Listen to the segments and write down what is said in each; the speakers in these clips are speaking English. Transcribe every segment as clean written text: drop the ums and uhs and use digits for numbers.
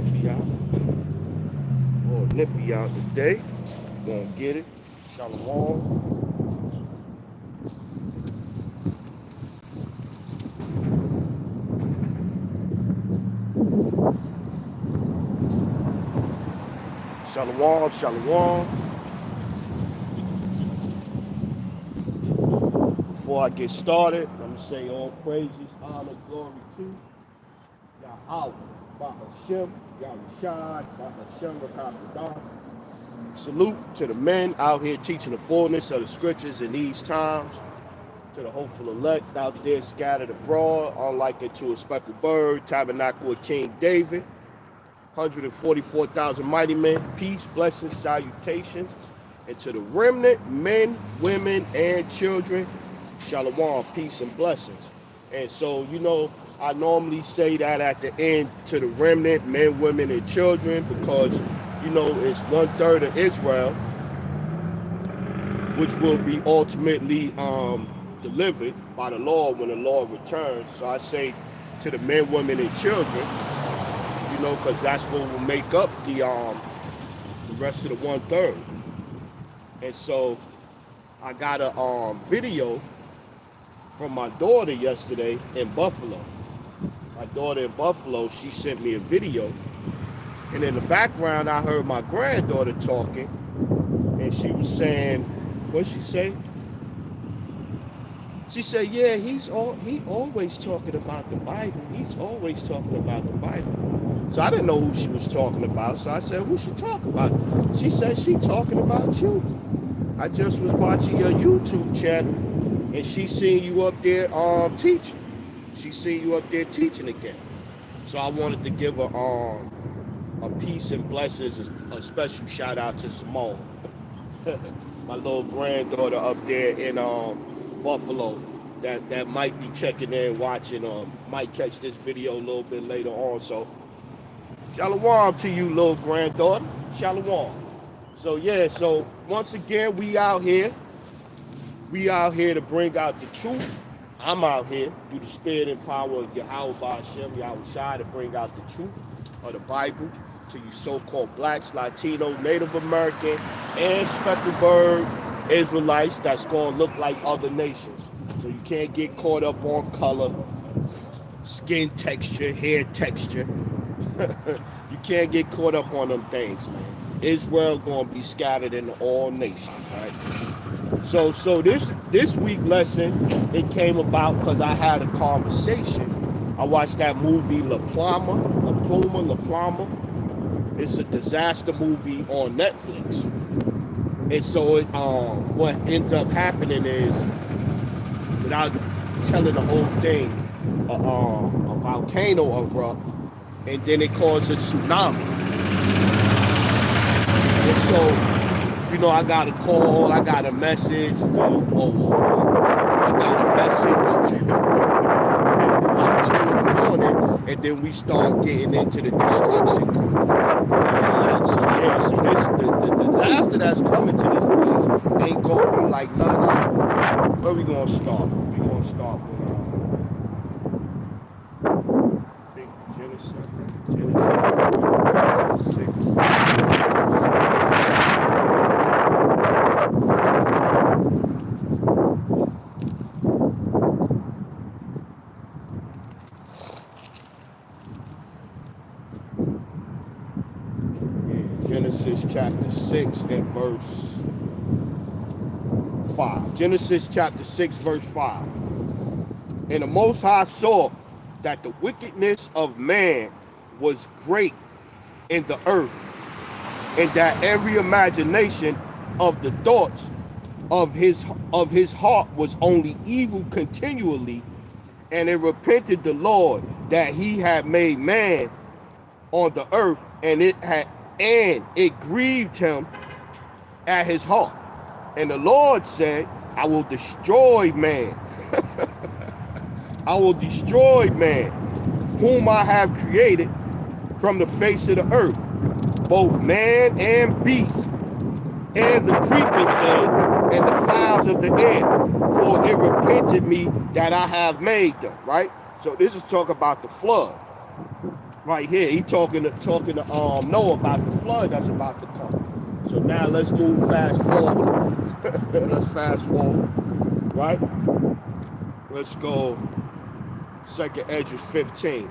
nippy out. More nippy out today. Gonna get it. Shalom. Shalom, shalom. Before I get started, let me say all praises, honor, glory to Yahweh, Bahashem, Yahushai, Bahashem, Rakabadah. Salute to the men out here teaching the fullness of the scriptures in these times. To the hopeful elect out there scattered abroad, unlike unto a speckled bird, tabernacle of King David. 144,000 mighty men, peace, blessings, salutations. And to the remnant, men, women, and children, shalom, peace, and blessings. And so, I normally say that at the end to the remnant, men, women, and children, because, it's 1/3 of Israel, which will be ultimately delivered by the Lord when the Lord returns. So I say to the men, women, and children, because that's what will make up the rest of the 1/3. And so I got a video from my daughter yesterday in Buffalo. My daughter in Buffalo, she sent me a video. And in the background, I heard my granddaughter talking. And she was saying, what'd she say? She said, yeah, he always talking about the Bible. He's always talking about the Bible. So I didn't know who she was talking about. So I said, who she talking about? She said, she talking about you. I just was watching your YouTube channel, and she seen you up there teaching. She seen you up there teaching again. So I wanted to give her a peace and blessings, a special shout out to Simone, my little granddaughter up there in Buffalo, that might be checking in, watching, might catch this video a little bit later on. So shalom to you, little granddaughter. Shalom. So so once again, we out here. We out here to bring out the truth. I'm out here through the spirit and power of Yahweh Bahashem, Yahushai, to bring out the truth of the Bible to you so-called blacks, Latinos, Native American, and speckled bird Israelites that's going to look like other nations. So you can't get caught up on color, skin texture, hair texture. You can't get caught up on them things, man. Israel going to be scattered into all nations, right? So this week lesson, it came about because I had a conversation. I watched that movie La Pluma. It's a disaster movie on Netflix. And so what ends up happening is, without telling the whole thing, a volcano erupt, and then it caused a tsunami. And so, I got a call, I got a message, I got a message like 2 in the morning, and then we start getting into the destruction. So the disaster that's coming to this place ain't gonna be like none other. Where we gonna start? We gonna start with Genesis 6. Genesis chapter 6 and verse 5. Genesis chapter 6 verse 5. And the Most High saw that the wickedness of man was great in the earth, and that every imagination of the thoughts of his heart was only evil continually, and it repented the Lord that he had made man on the earth, and it grieved him at his heart. And the Lord said, I will destroy man. I will destroy man, whom I have created from the face of the earth, both man and beast, and the creeping thing, and the fowls of the air, for it repented me that I have made them, right? So this is talk about the flood, Right here, he talking to Noah about the flood that's about to come. So now let's move fast forward. Let's fast forward, right? Let's go. Second Esdras 15.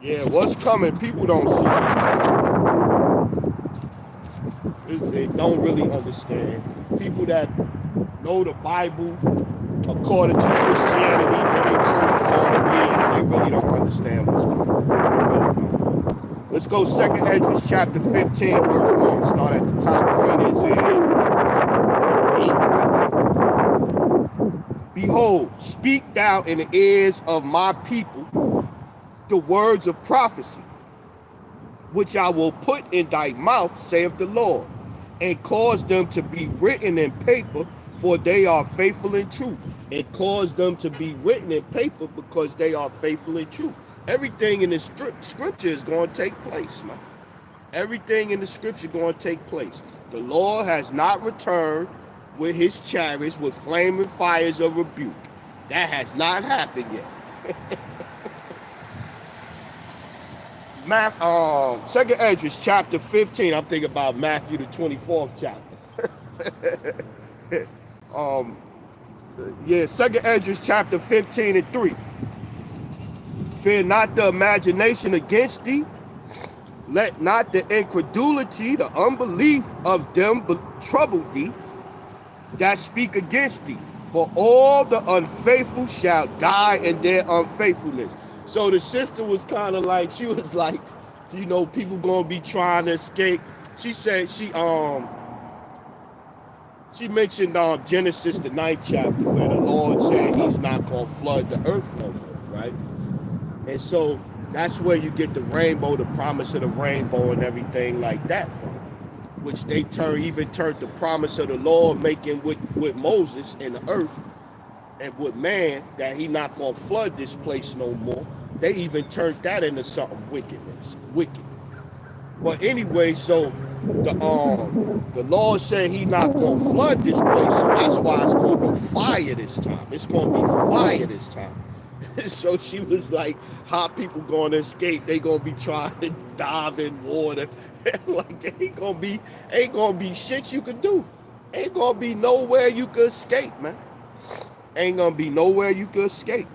Yeah, what's coming? People don't see what's coming. They don't really understand. People that know the Bible according to Christianity, been in church for all the years, they really don't understand what's coming. They really don't. Let's go Second Esdras chapter 15, verse 1. Start at the top. Point is in 8, I think. Behold, speak thou in the ears of my people the words of prophecy, which I will put in thy mouth, saith the Lord, and cause them to be written in paper, for they are faithful and true. And cause them to be written in paper because they are faithful and true. Everything in the scripture is going to take place, man. Everything in the scripture is going to take place. The Lord has not returned with his chariots with flaming fires of rebuke. That has not happened yet. Second Esdras chapter 15. I'm thinking about Matthew the 24th chapter. Second Esdras chapter 15 and 3. Fear not the imagination against thee. Let not the incredulity, the unbelief of them trouble thee that speak against thee. For all the unfaithful shall die in their unfaithfulness. So the sister was kind of like, she was like, you know, people gonna be trying to escape. She said she mentioned Genesis the 9th chapter where the Lord said he's not gonna flood the earth no more, right? And so that's where you get the rainbow, the promise of the rainbow and everything like that from. Which they even turned the promise of the Lord making with Moses in the earth and with man, that he not gonna flood this place no more. They even turned that into something wicked. But anyway, so the Lord said he not gonna flood this place, so that's why it's gonna be fire this time. It's gonna be fire this time. So she was like, how people gonna escape? They gonna be trying to dive in water. Like ain't gonna be shit you could do. Ain't gonna be nowhere you could escape, man. Ain't gonna be nowhere you could escape.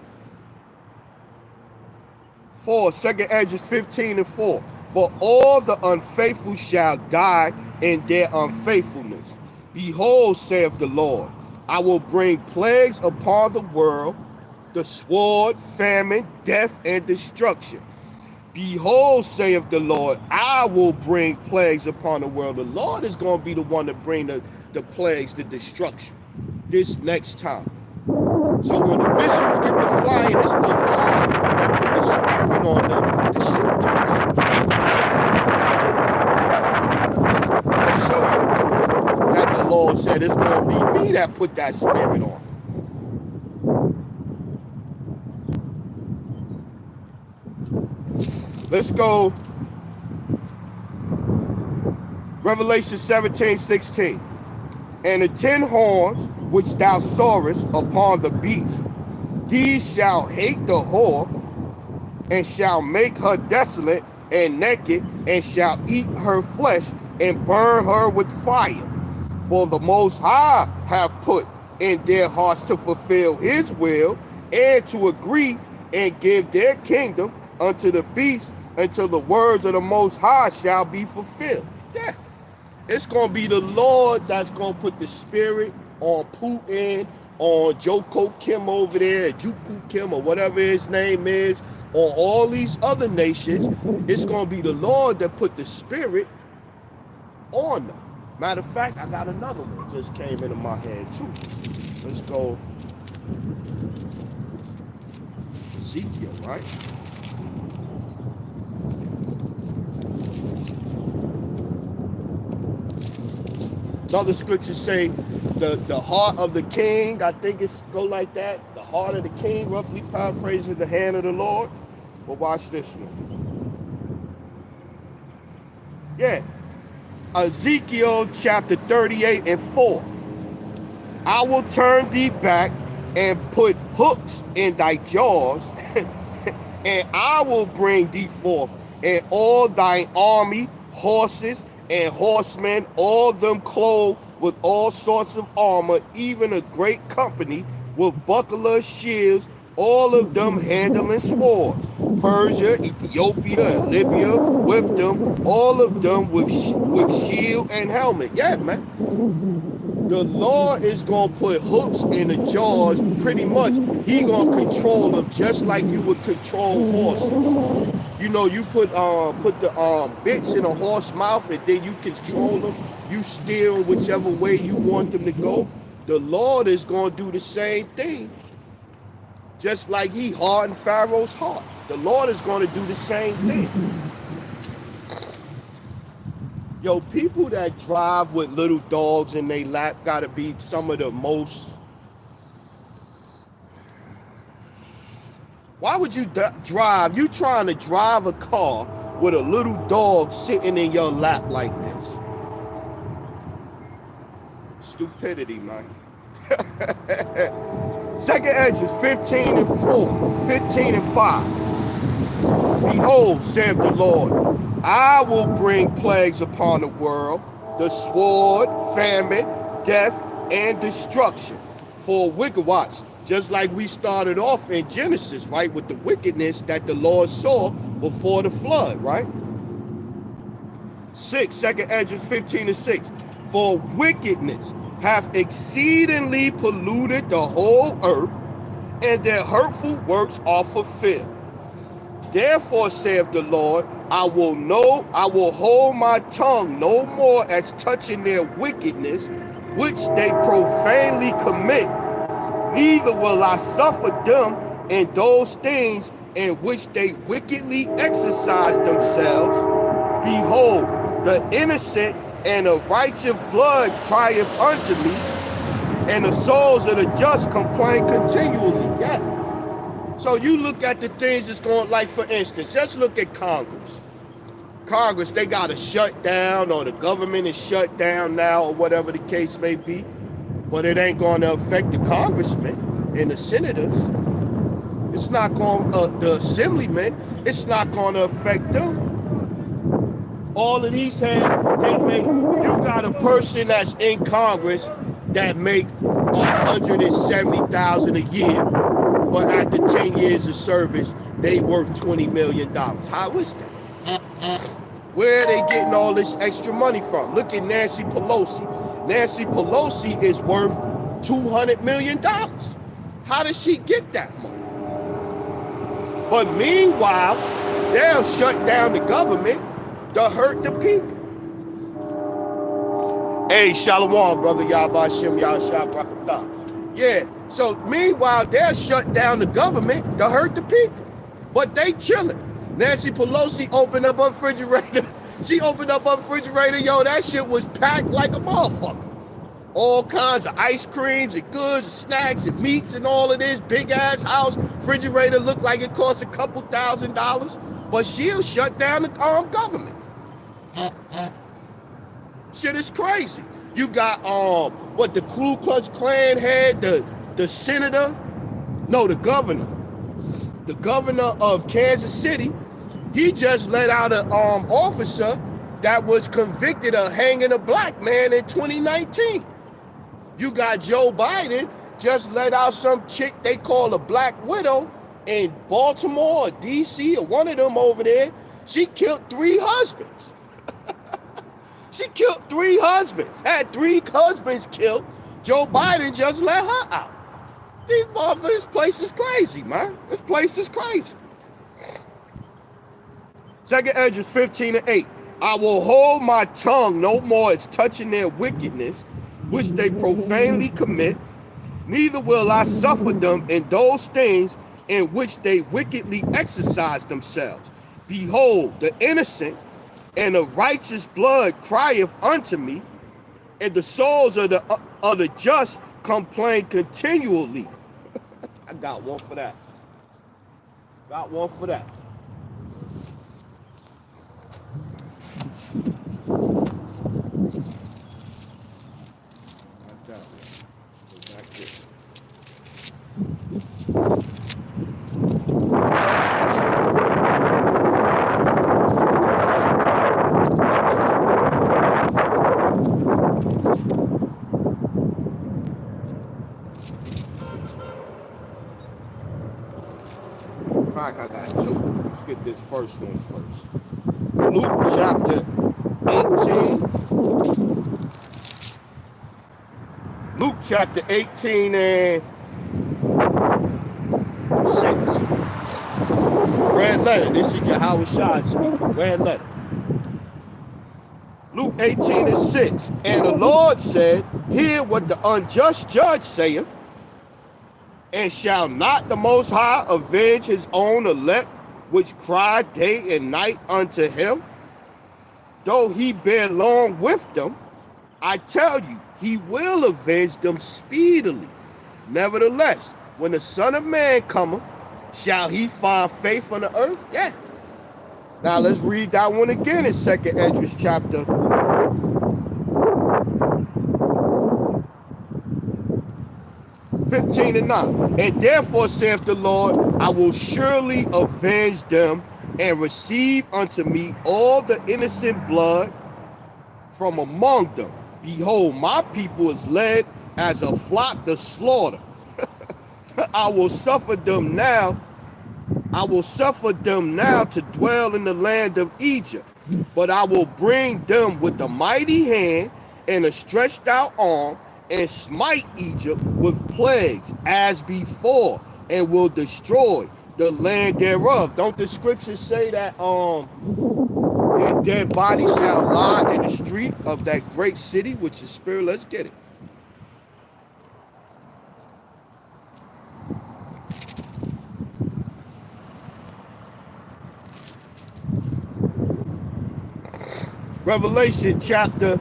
4, Second Esdras 15 and 4. For all the unfaithful shall die in their unfaithfulness. Behold, saith the Lord, I will bring plagues upon the world, the sword, famine, death, and destruction. Behold, saith the Lord, I will bring plagues upon the world. The Lord is going to be the one to bring the plagues, the destruction, this next time. So when the missiles get to flying, it's the Lord that put the spirit on them to shoot the missiles. I'll show you the proof that the Lord said it's going to be me that put that spirit on. Let's go. Revelation 17:16. And the 10 horns which thou sawest upon the beast, these shall hate the whore, and shall make her desolate and naked, and shall eat her flesh, and burn her with fire. For the Most High have put in their hearts to fulfill his will, and to agree and give their kingdom unto the beast, until the words of the Most High shall be fulfilled. Yeah. It's going to be the Lord that's going to put the spirit on Putin, on Joko Kim over there, Juku Kim, or whatever his name is, on all these other nations. It's going to be the Lord that put the spirit on them. Matter of fact, I got another one just came into my head too. Let's go. Ezekiel, right? Other scriptures say the heart of the king, I think it's go like that. The heart of the king, roughly paraphrasing the hand of the Lord. But watch this one. Yeah. Ezekiel chapter 38 and 4. I will turn thee back and put hooks in thy jaws, and I will bring thee forth, and all thine army, horses and horsemen, all them clothed with all sorts of armor, even a great company with bucklers, shields, all of them handling swords. Persia, Ethiopia, and Libya with them, all of them with shield and helmet. Yeah, man. The Lord is gonna put hooks in the jaws. Pretty much, He gonna control them just like you would control horses. You know, you put the bits in a horse mouth, and then you control them. You steer whichever way you want them to go. The Lord is gonna do the same thing, just like He hardened Pharaoh's heart. The Lord is gonna do the same thing. Yo, people that drive with little dogs in their lap gotta be some of the most. Why would you drive? You trying to drive a car with a little dog sitting in your lap like this? Stupidity, man. Second Edges 15 and 4, 15 and 5. Behold, saith the Lord, I will bring plagues upon the world, the sword, famine, death, and destruction. For wicked, watch, just like we started off in Genesis, right, with the wickedness that the Lord saw before the flood, right? 6, Second Edges 15 and 6. For wickedness hath exceedingly polluted the whole earth, and their hurtful works are fulfilled. Therefore saith the Lord, I will hold my tongue no more as touching their wickedness, which they profanely commit, neither will I suffer them in those things in which they wickedly exercise themselves. Behold, the innocent and the righteous blood crieth unto me, and the souls of the just complain continually. Yeah. So you look at the things that's going, like for instance, just look at Congress. Congress, they got to shut down, or the government is shut down now, or whatever the case may be. But it ain't going to affect the congressmen and the senators. It's not going the assemblymen. It's not going to affect them. All of these hands, they make. You got a person that's in Congress that make $170,000 a year, but after 10 years of service, they worth $20 million. How is that? Where are they getting all this extra money from? Look at Nancy Pelosi. Nancy Pelosi is worth $200 million. How does she get that money? But meanwhile, they'll shut down the government to hurt the people. Hey, Shalom, brother Yabashim Yashab Rakatah. Yeah, so meanwhile, they'll shut down the government to hurt the people. But they chilling. Nancy Pelosi opened up her refrigerator. She opened up her refrigerator. Yo, that shit was packed like a motherfucker. All kinds of ice creams and goods, and snacks and meats and all of this. Big ass house. Refrigerator looked like it cost a couple $1,000s. But she'll shut down the government. Shit is crazy. You got what the Ku Klux Klan had, the senator, no, the governor of Kansas City. He just let out an officer that was convicted of hanging a black man in 2019. You got Joe Biden just let out some chick they call a black widow in Baltimore or DC or one of them over there. She killed 3 husbands. She killed 3 husbands, had 3 husbands killed. Joe Biden just let her out. These motherfuckers, this place is crazy, man. This place is crazy. Second Edges 15 and 8. I will hold my tongue no more as touching their wickedness, which they profanely commit, neither will I suffer them in those things in which they wickedly exercise themselves. Behold, the innocent and the righteous blood crieth unto me, and the souls of the just complain continually. I got one for that. Got one for that. In fact, I got two. Let's get this first one first. Luke chapter 18. Luke chapter 18 and 6. Red letter. This is your Howard Shah speaking. Red letter. Luke 18 and 6. And the Lord said, hear what the unjust judge saith, and shall not the Most High avenge his own elect, which cry day and night unto him? Though he bear long with them, I tell you, he will avenge them speedily. Nevertheless, when the Son of Man cometh, shall he find faith on the earth? Yeah. Now let's read that one again in 2nd Esdras chapter 15 and 9. And therefore saith the Lord, I will surely avenge them and receive unto me all the innocent blood from among them. Behold, my people is led as a flock to slaughter. I will suffer them now. I will suffer them now to dwell in the land of Egypt, but I will bring them with a mighty hand and a stretched out arm, and smite Egypt with plagues as before, and will destroy the land thereof. Don't the scriptures say that their dead bodies shall lie in the street of that great city, which is spirit? Let's get it. Revelation chapter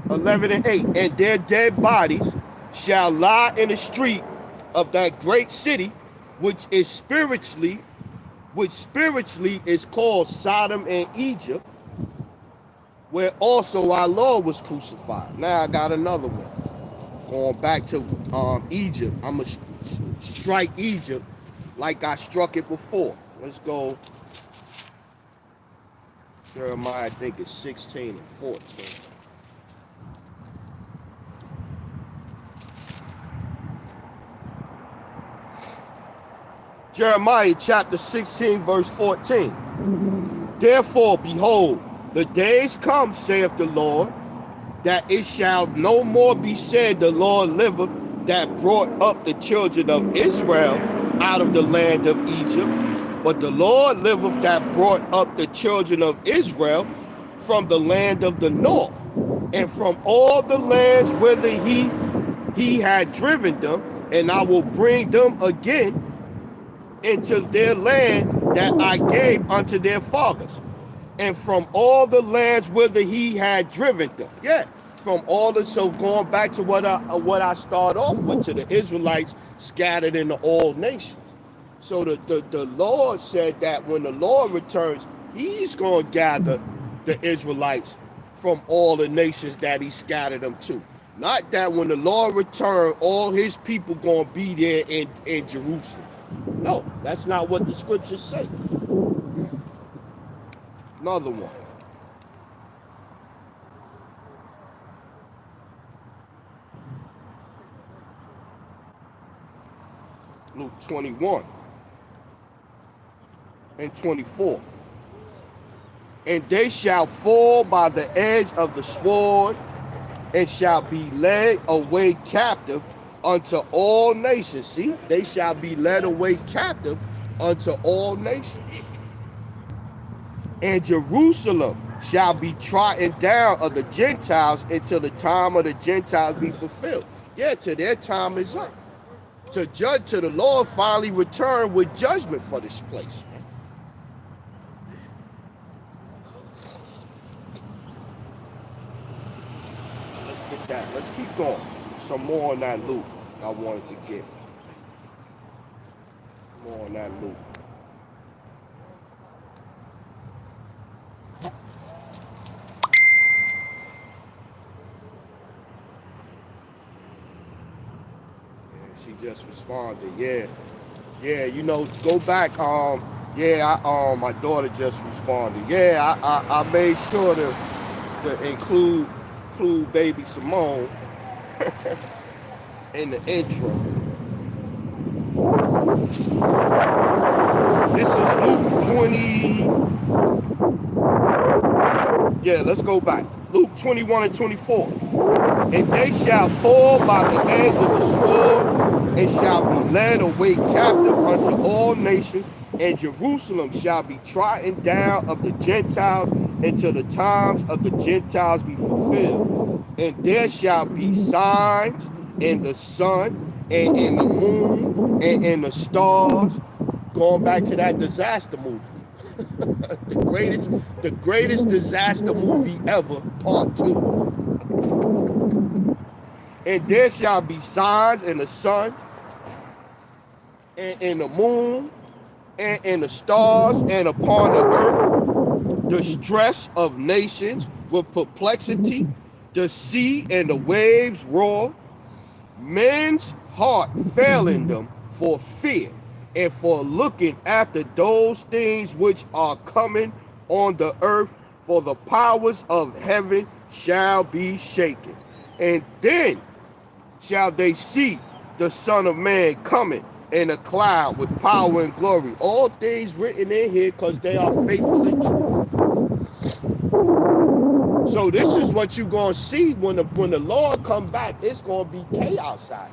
11 and 8. And their dead bodies shall lie in the street of that great city, which spiritually is called Sodom and Egypt, where also our Lord was crucified. Now I got another one. Going back to Egypt. I'm going to strike Egypt like I struck it before. Let's go. Jeremiah, I think it's 16 and 14. Jeremiah chapter 16, verse 14. Therefore, behold, the days come, saith the Lord, that it shall no more be said, the Lord liveth, that brought up the children of Israel out of the land of Egypt. But the Lord liveth, that brought up the children of Israel from the land of the north, and from all the lands whither he had driven them, and I will bring them again into their land that I gave unto their fathers, and from all the lands whither he had driven them. Yeah, from all the, so going back to what I start off with, to the Israelites scattered into all nations. So the Lord said that when the Lord returns, he's going to gather the Israelites from all the nations that he scattered them to. Not that when the Lord returns, all his people going to be there in Jerusalem. No, that's not what the scriptures say. Another one. Luke 21 and 24. And they shall fall by the edge of the sword, and shall be led away captive unto all nations. See, they shall be led away captive unto all nations. And Jerusalem shall be trodden down of the Gentiles until the time of the Gentiles be fulfilled. Yeah, till their time is up. To judge, to the Lord finally return with judgment for this place. Let's get that. Let's keep going. Some more on that Luke I wanted to get. More on that Luke. She just responded. Yeah, yeah. You know, go back. Yeah. My daughter just responded. Yeah, I made sure to include baby Simone in the intro. This is Luke 20. Yeah, let's go back. Luke 21 and 24. And they shall fall by the edge of the sword, and shall be led away captive unto all nations, and Jerusalem shall be trodden down of the Gentiles until the times of the Gentiles be fulfilled. And there shall be signs in the sun, and in the moon, and in the stars. Going back to that disaster movie. the greatest disaster movie ever, part 2. And there shall be signs in the sun, and in the moon, and in the stars, and upon the earth, distress of nations with perplexity, the sea and the waves roar, men's heart failing them for fear, and for looking after those things which are coming on the earth, for the powers of heaven shall be shaken. And then shall they see the Son of Man coming in a cloud with power and glory. All things written in here because they are faithful and true. So this is what you're going to see when the Lord come back. It's going to be chaos out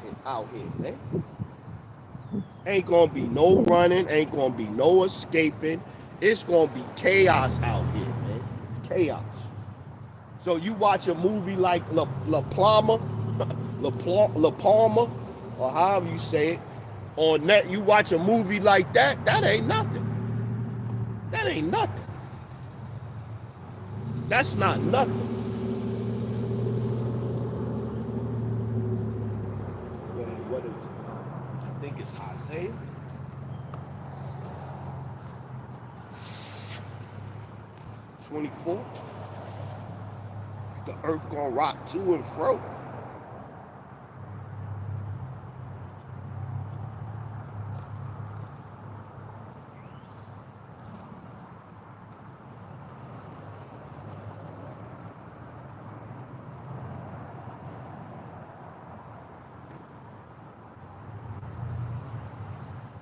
here, man. Ain't going to be no running. Ain't going to be no escaping. It's going to be chaos out here, man. Chaos. So you watch a movie like La Palma, or however you say it, on net, you watch a movie like that, that ain't nothing. That ain't nothing. That's not nothing. What is it? I think it's Isaiah. '24. The earth gonna rock to and fro.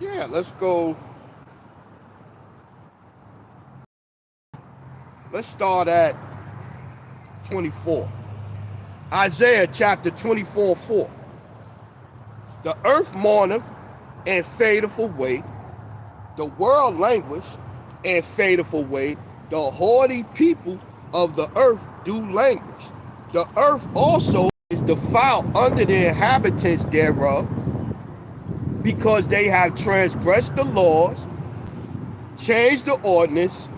Yeah, let's go. Let's start at 24. Isaiah chapter 24:4. The earth mourneth and fadeth away. The world languish and fadeth away. The haughty people of the earth do languish. The earth also is defiled under the inhabitants thereof, because they have transgressed the laws, changed the ordinance,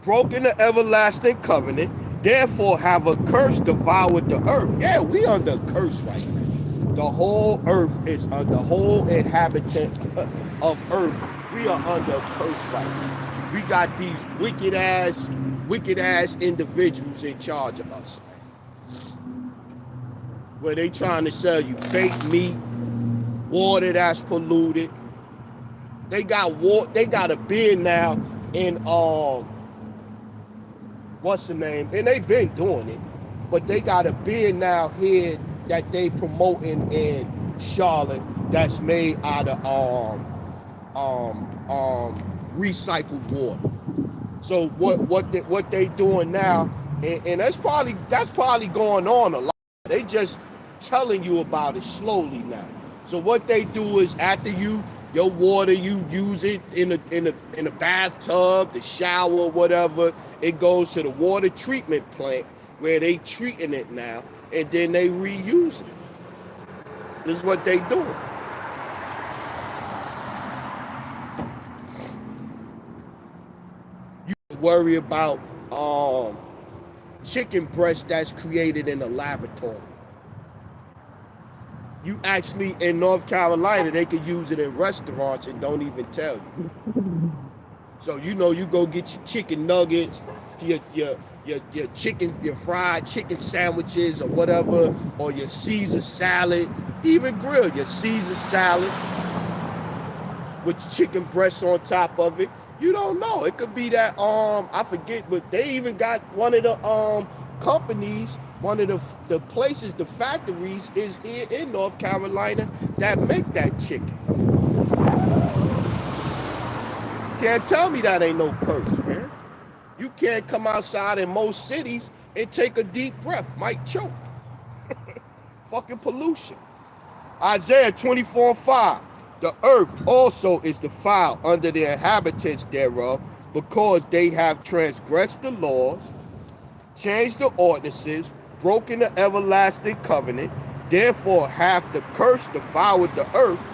broken the everlasting covenant. Therefore have a curse devoured the earth. Yeah, we under curse right now. The whole earth is under, the whole inhabitant of earth. We are under curse right now. We got these wicked ass individuals in charge of us. Where they trying to sell you fake meat, water that's polluted. They got a bid now in what's the name? And they've been doing it, but they got a bid now here that they promoting in Charlotte that's made out of recycled water. So what they doing now, and that's probably going on a lot. They just telling you about it slowly now. So what they do is after your water, you use it in a bathtub, the shower, whatever. It goes to the water treatment plant where they treating it now, and then they reuse it. This is what they doing. You worry about chicken breast that's created in a laboratory. You actually, in North Carolina, they could use it in restaurants and don't even tell you. So you go get your chicken nuggets, your chicken, your fried chicken sandwiches or whatever, or your Caesar salad, Even grill your Caesar salad with chicken breasts on top of it. You don't know. It could be that I forget, but they even got one of the companies, one of the places, the factories is here in North Carolina that make that chicken. Can't tell me that ain't no curse, man. You can't come outside in most cities and take a deep breath. Might choke. Fucking pollution. Isaiah 24:5. The earth also is defiled under the inhabitants thereof, because they have transgressed the laws, changed the ordinances, broken the everlasting covenant. Therefore hath the curse devoured the earth,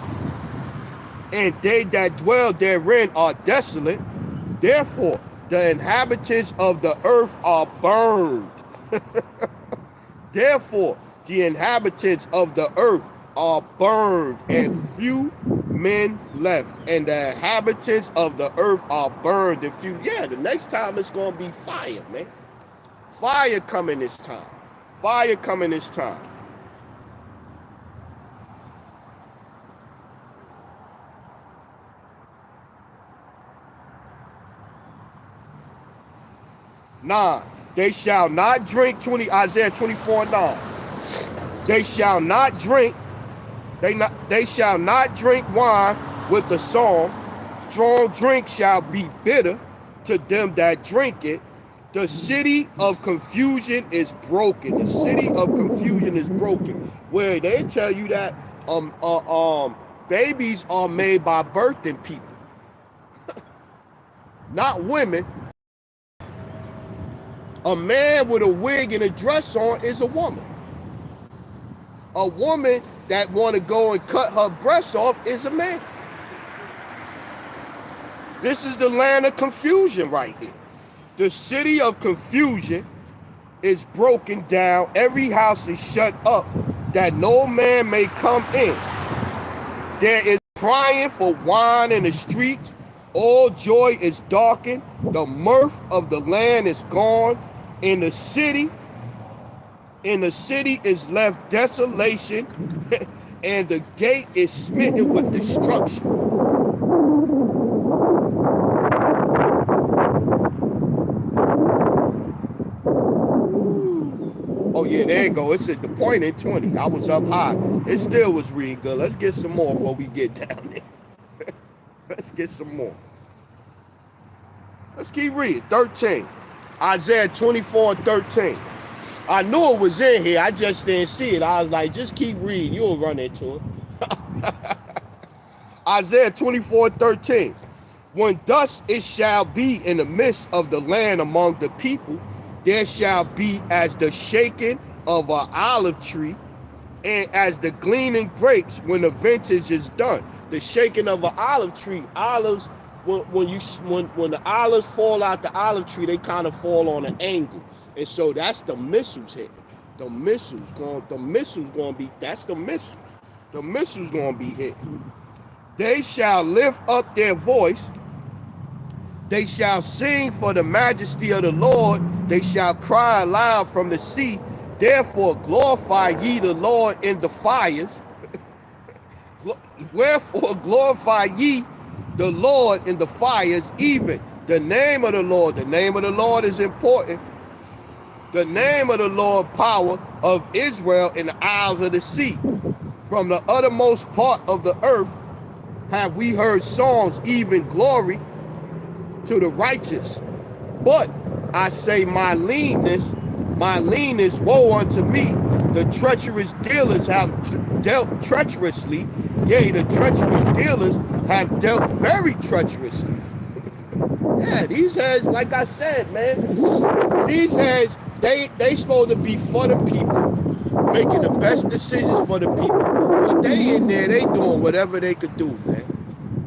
and they that dwell therein are desolate. Therefore the inhabitants of the earth are burned. Therefore the inhabitants of the earth are burned, and few men left. And the inhabitants of the earth are burned, and few. Yeah, the next time it's gonna be fire, man. Fire coming this time. Fire coming this time. Nine. They shall not drink. Isaiah 24:9. They shall not drink. They shall not drink wine with the song. Strong drink shall be bitter to them that drink it. The city of confusion is broken. The city of confusion is broken. Where they tell you that babies are made by birthing people, not women. A man with a wig and a dress on is a woman. A woman that want to go and cut her breasts off is a man. This is the land of confusion right here. The city of confusion is broken down. Every house is shut up, that no man may come in. There is crying for wine in the streets. All joy is darkened. The mirth of the land is gone. In the city is left desolation, and the gate is smitten with destruction. Oh yeah, there you go. It's at the point in 20. I was up high. It still was reading good. Let's get some more before we get down there. Let's get some more. Let's keep reading. 13. Isaiah 24:13. I knew it was in here. I just didn't see it. I was like, just keep reading. You'll run into it. Isaiah 24:13. When thus it shall be in the midst of the land among the people, there shall be as the shaking of an olive tree, and as the gleaning grapes when the vintage is done. The shaking of an olive tree. Olives, when the olives fall out the olive tree, they kind of fall on an angle. And so that's the missiles hitting. The missiles gonna be, that's the missiles. The missiles gonna be hitting. They shall lift up their voice. They shall sing for the majesty of the Lord. They shall cry aloud from the sea. Therefore glorify ye the Lord in the fires. Wherefore glorify ye the Lord in the fires, even the name of the Lord. The name of the Lord is important. The name of the Lord, power of Israel in the isles of the sea. From the uttermost part of the earth have we heard songs, even glory to the righteous. But I say my leanness, woe unto me. The treacherous dealers have dealt treacherously. Yea, the treacherous dealers have dealt very treacherously. Yeah, these heads, like I said, man, these heads, they supposed to be for the people, making the best decisions for the people. But they in there, they doing whatever they could do, man.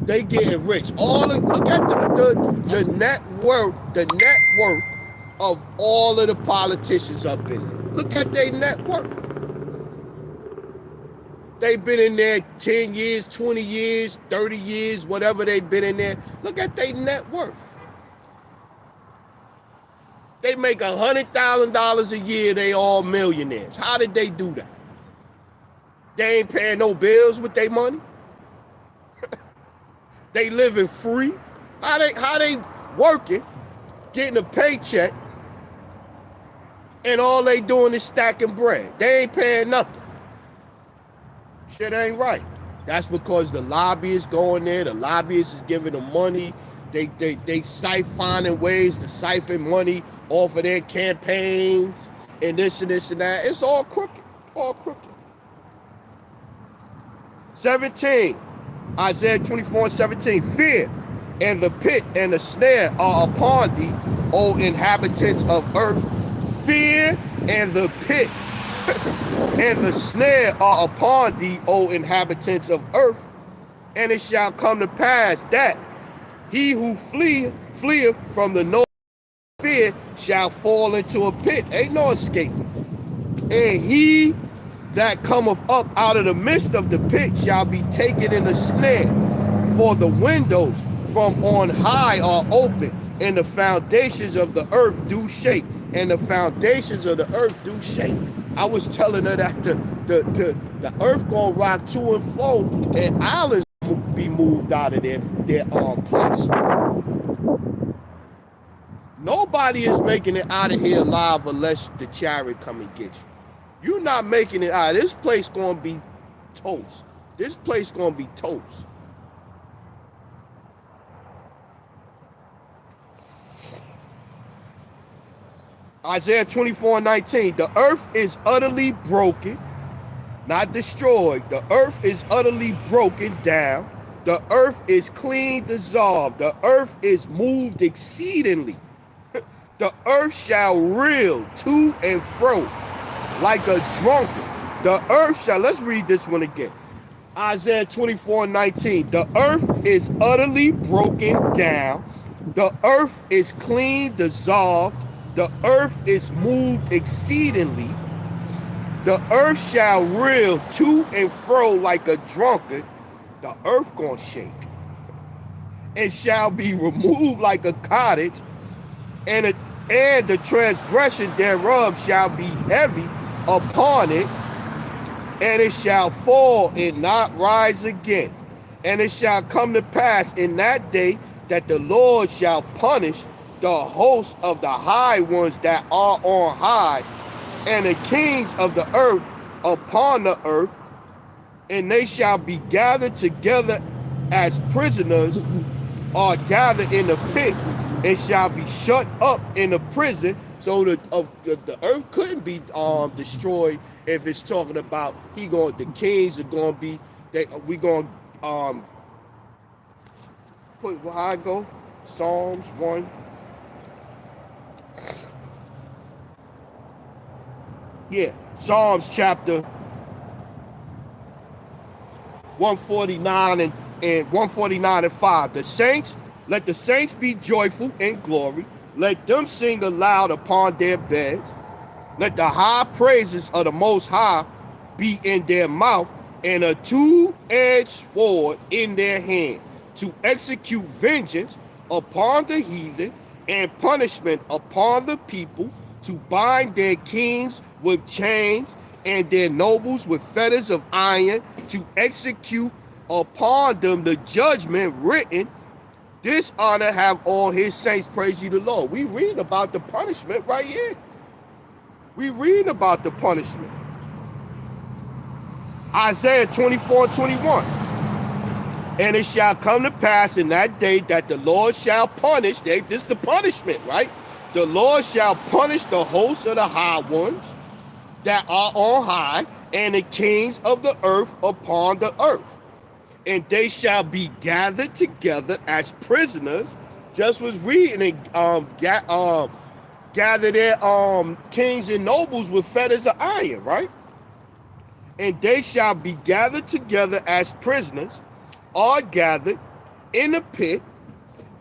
They getting rich. Look at the net worth of all of the politicians up in there. Look at their net worth. They've been in there 10 years, 20 years, 30 years, whatever they've been in there. Look at their net worth. They make $100,000 a year, they all millionaires. How did they do that? They ain't paying no bills with their money. They living free. How they working, getting a paycheck, and all they doing is stacking bread. They ain't paying nothing. Shit ain't right. That's because the lobbyists going there. The lobbyists is giving them money. They siphoning ways to siphon money off of their campaigns and this and this and that. It's all crooked. All crooked. 17. Isaiah 24:17. Fear and the pit and the snare are upon thee, O inhabitants of earth. Fear and the pit and the snare are upon thee, O inhabitants of earth. And it shall come to pass that he who fleeth from the no fear shall fall into a pit. Ain't no escape. And he that cometh up out of the midst of the pit shall be taken in a snare. For the windows from on high are open, and the foundations of the earth do shake. And the foundations of the earth do shake. I was telling her that the earth gonna rock to and fro, and islands be moved out of their place. Nobody is making it out of here alive unless the chariot come and get you. You're not making it out. This place gonna be toast. This place gonna be toast. Isaiah 24:19. The earth is utterly broken, not destroyed. The earth is utterly broken down. The earth is clean dissolved. The earth is moved exceedingly. The earth shall reel to and fro like a drunkard. The earth shall, let's read this one again. Isaiah 24:19. The earth is utterly broken down. The earth is clean dissolved. The earth is moved exceedingly. The earth shall reel to and fro like a drunkard. The earth gonna shake. It shall be removed like a cottage, and the transgression thereof shall be heavy upon it, and it shall fall and not rise again. And it shall come to pass in that day that the Lord shall punish the host of the high ones that are on high, and the kings of the earth upon the earth, and they shall be gathered together as prisoners are gathered in the pit, and shall be shut up in the prison. So the earth couldn't be destroyed if it's talking about the kings are gonna be we gonna put how I go Psalms 1. Yeah, Psalms chapter 149 and 149 and 5. Let the saints be joyful in glory. Let them sing aloud upon their beds. Let the high praises of the Most High be in their mouth, and a two-edged sword in their hand, to execute vengeance upon the heathen and punishment upon the people, to bind their kings with chains and their nobles with fetters of iron, to execute upon them the judgment written. This honor have all his saints, praise ye the Lord. We read about the punishment right here. We read about the punishment. Isaiah 24:21. And it shall come to pass in that day that the Lord shall punish. This is the punishment, right? The Lord shall punish the hosts of the high ones that are on high, and the kings of the earth upon the earth. And they shall be gathered together as prisoners. Just was reading and gather their kings and nobles with fetters of iron, right? And they shall be gathered together as prisoners, are gathered in the pit,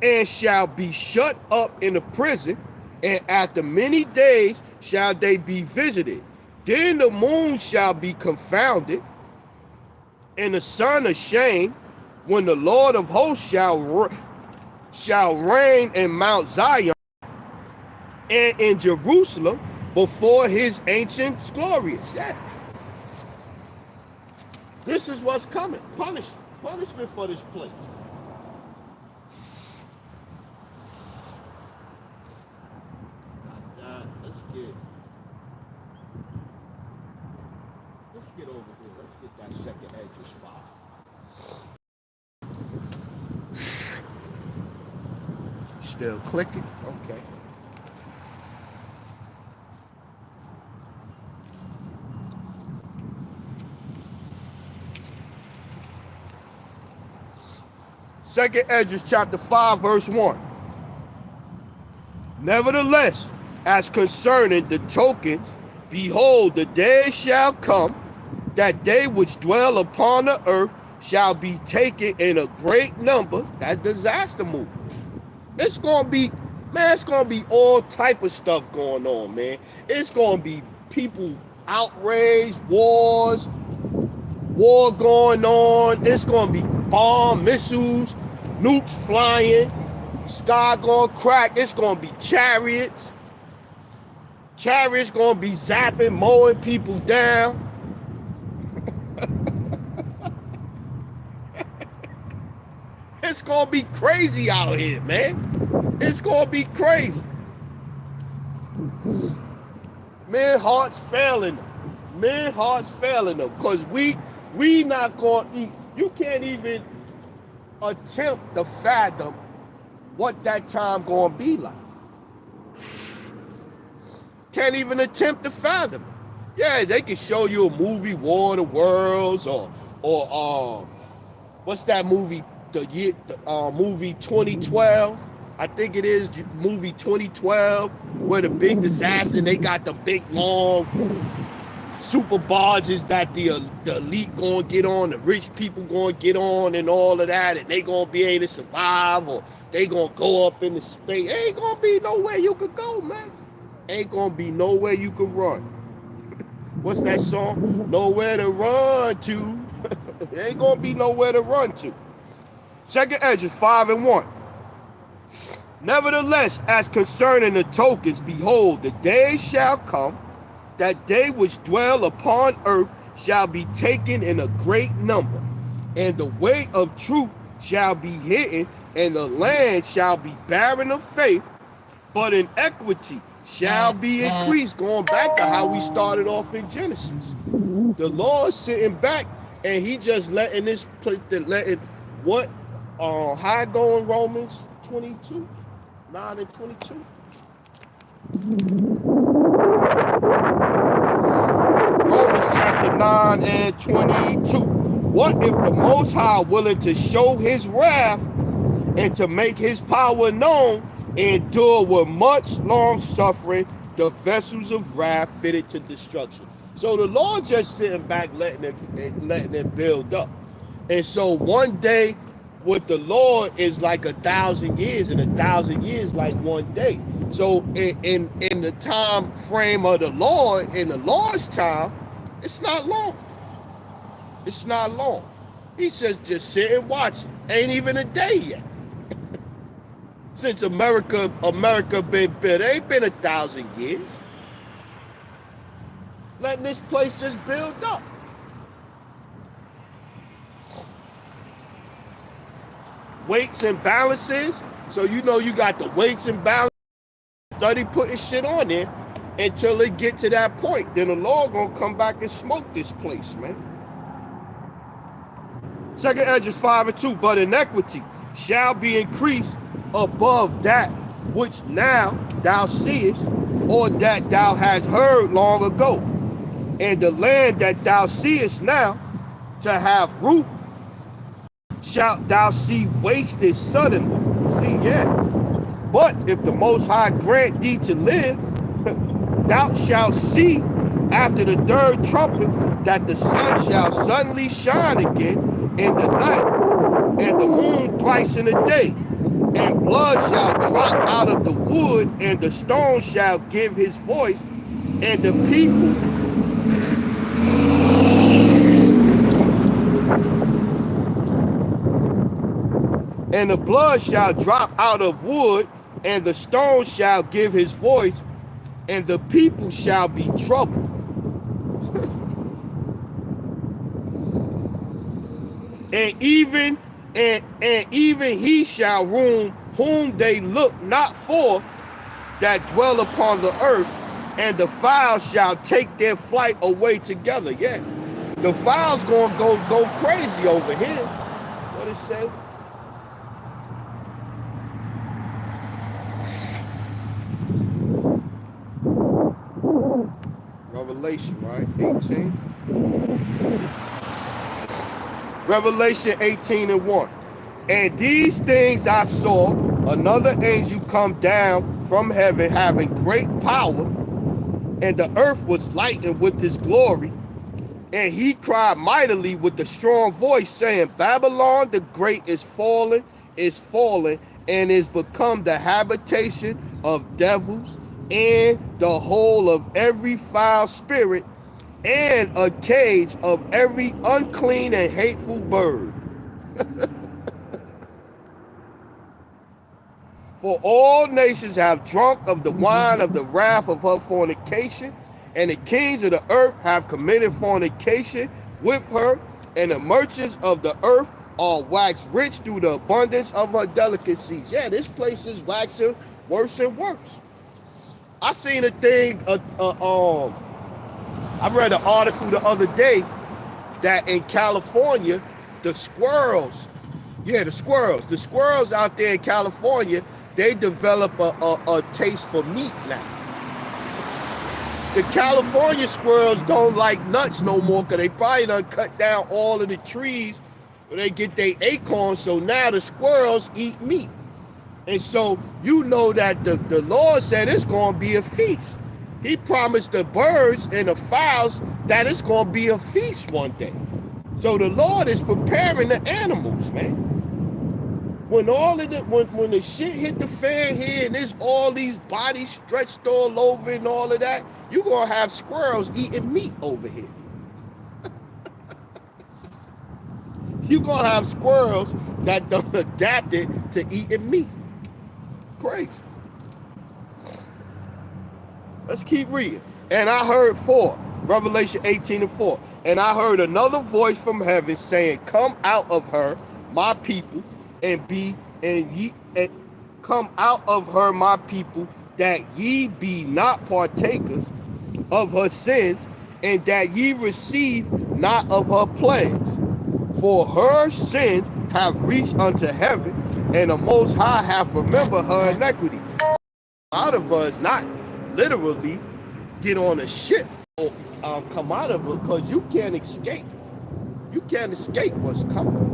and shall be shut up in the prison, and after many days shall they be visited. Then the moon shall be confounded, and the sun ashamed, when the Lord of hosts shall reign in Mount Zion and in Jerusalem before his ancient glorious. Yeah. This is what's coming. Punishment for this place. Let's get over here. Let's get that second Esdras 5. Still clicking? Okay. Second Esdras chapter 5, verse 1. Nevertheless, as concerning the tokens, behold, the days shall come that they which dwell upon the earth shall be taken in a great number. That disaster movie. It's gonna be, man, it's gonna be all type of stuff going on, man. It's gonna be people outraged, war going on. It's gonna be bomb missiles, nukes flying, sky gonna crack. It's gonna be chariots. Chariots gonna be zapping, mowing people down. It's gonna be crazy out here, man. It's gonna be crazy. Men hearts failing them. Men hearts failing them. Cause we not gonna eat. You can't even attempt to fathom what that time gonna be like. Can't even attempt to fathom it. Yeah, they can show you a movie, War of the Worlds, or what's that movie? The movie 2012. I think it is movie 2012, where the big disaster. And they got the big long super barges that the elite gonna get on, the rich people gonna get on, and all of that, and they gonna be able to survive, or they gonna go up into space. Ain't gonna be nowhere you could go, man. Ain't gonna be nowhere you could run. What's that song? Nowhere to run to. Ain't gonna be nowhere to run to. Second Esdras 5 and 1. Nevertheless, as concerning the tokens, behold, the days shall come that they which dwell upon earth shall be taken in a great number, and the way of truth shall be hidden, and the land shall be barren of faith, but in equity shall be increased. Going back to how we started off in Genesis. The Lord's sitting back, and he just letting this place, letting what how it go in Romans 22, 9 and 22. Romans chapter 9 and 22. What if the Most High, willing to show his wrath and to make his power known, endure with much long suffering the vessels of wrath fitted to destruction? So the Lord just sitting back, letting it build up. And so one day with the Lord is like 1,000 years, and 1,000 years like one day. So in the time frame of the Lord, in the Lord's time, it's not long. It's not long. He says just sit and watch it. Ain't even a day yet. Since America been built, it ain't been 1,000 years. Letting this place just build up. Weights and balances. So you know you got the weights and balances. Study putting shit on there until it get to that point. Then the Lord gonna come back and smoke this place, man. Second Esdras 5 and 2. But iniquity shall be increased above that which now thou seest, or that thou hast heard long ago. And the land that thou seest now to have root, shalt thou see wasted suddenly. See, yeah. But if the Most High grant thee to live, thou shalt see after the third trumpet that the sun shall suddenly shine again in the night, and the moon twice in a day, and blood shall drop out of the wood, and the stone shall give his voice, and the people and the blood shall drop out of wood, and the stone shall give his voice, and the people shall be troubled. and even he shall rule whom they look not for that dwell upon the earth, and the fowls shall take their flight away together. Yeah, the fowls gonna go crazy over here. What it say? Revelation, right? 18. Revelation 18:1. And these things I saw, another angel come down from heaven, having great power, and the earth was lightened with his glory. And he cried mightily with a strong voice, saying, Babylon the great is fallen, and is become the habitation of devils, and the hole of every foul spirit, and a cage of every unclean and hateful bird. For all nations have drunk of the wine of the wrath of her fornication, and the kings of the earth have committed fornication with her, and the merchants of the earth are waxed rich through the abundance of her delicacies. Yeah, this place is waxing worse and worse. I seen a thing, I read an article the other day that in California, the squirrels out there in California, they develop a taste for meat now. The California squirrels don't like nuts no more because they probably done cut down all of the trees where they get their acorns, so now the squirrels eat meat. And so you know that the Lord said it's going to be a feast. He promised the birds and the fowls that it's going to be a feast one day. So the Lord is preparing the animals, man. When when the shit hit the fan here and there's all these bodies stretched all over and all of that, you're going to have squirrels eating meat over here. You're going to have squirrels that done adapted to eating meat. Crazy. Let's keep reading. And I heard Revelation 18:4. And I heard another voice from heaven saying, Come out of her, my people, come out of her, my people, that ye be not partakers of her sins, and that ye receive not of her plagues. For her sins have reached unto heaven, and the Most High hath remembered her iniquity. Out of us, not literally get on a ship or come out of her, because you can't escape. You can't escape what's coming.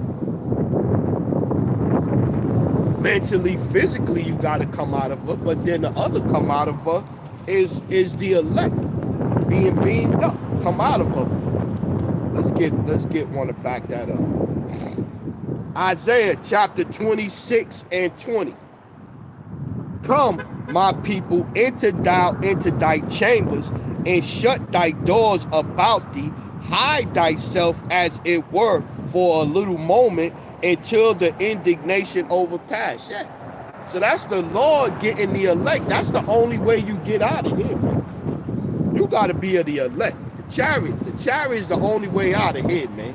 Mentally, physically, you got to come out of her, but then the other come out of her is the elect being beamed up. Come out of her. Let's get one to back that up. Isaiah chapter 26:20. Come, my people, enter thou into thy chambers, and shut thy doors about thee. Hide thyself as it were for a little moment, until the indignation overpass. Yeah. So that's the Lord getting the elect. That's the only way you get out of here, man. You got to be of the elect. The chariot is the only way out of here, man.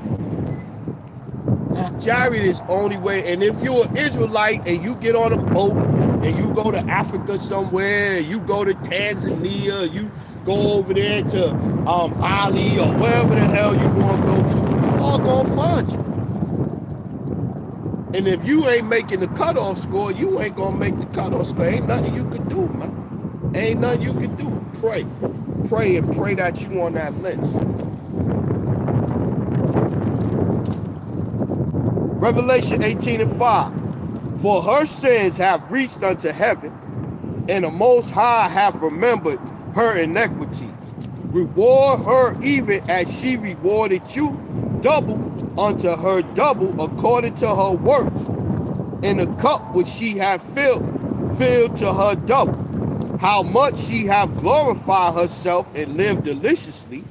The chariot is the only way. And if you're an Israelite and you get on a boat and you go to Africa somewhere, you go to Tanzania, you go over there to Ali or wherever the hell you want to go to, all gonna find you. And if you ain't making the cutoff score, you ain't gonna make the cutoff score. Ain't nothing you can do, man. Ain't nothing you can do. Pray. Pray and pray that you on that list. Revelation 18:5. For her sins have reached unto heaven, and the Most High hath remembered her iniquities. Reward her even as she rewarded you, double unto her double according to her works. And the cup which she hath filled to her double. How much she hath glorified herself and lived deliciously,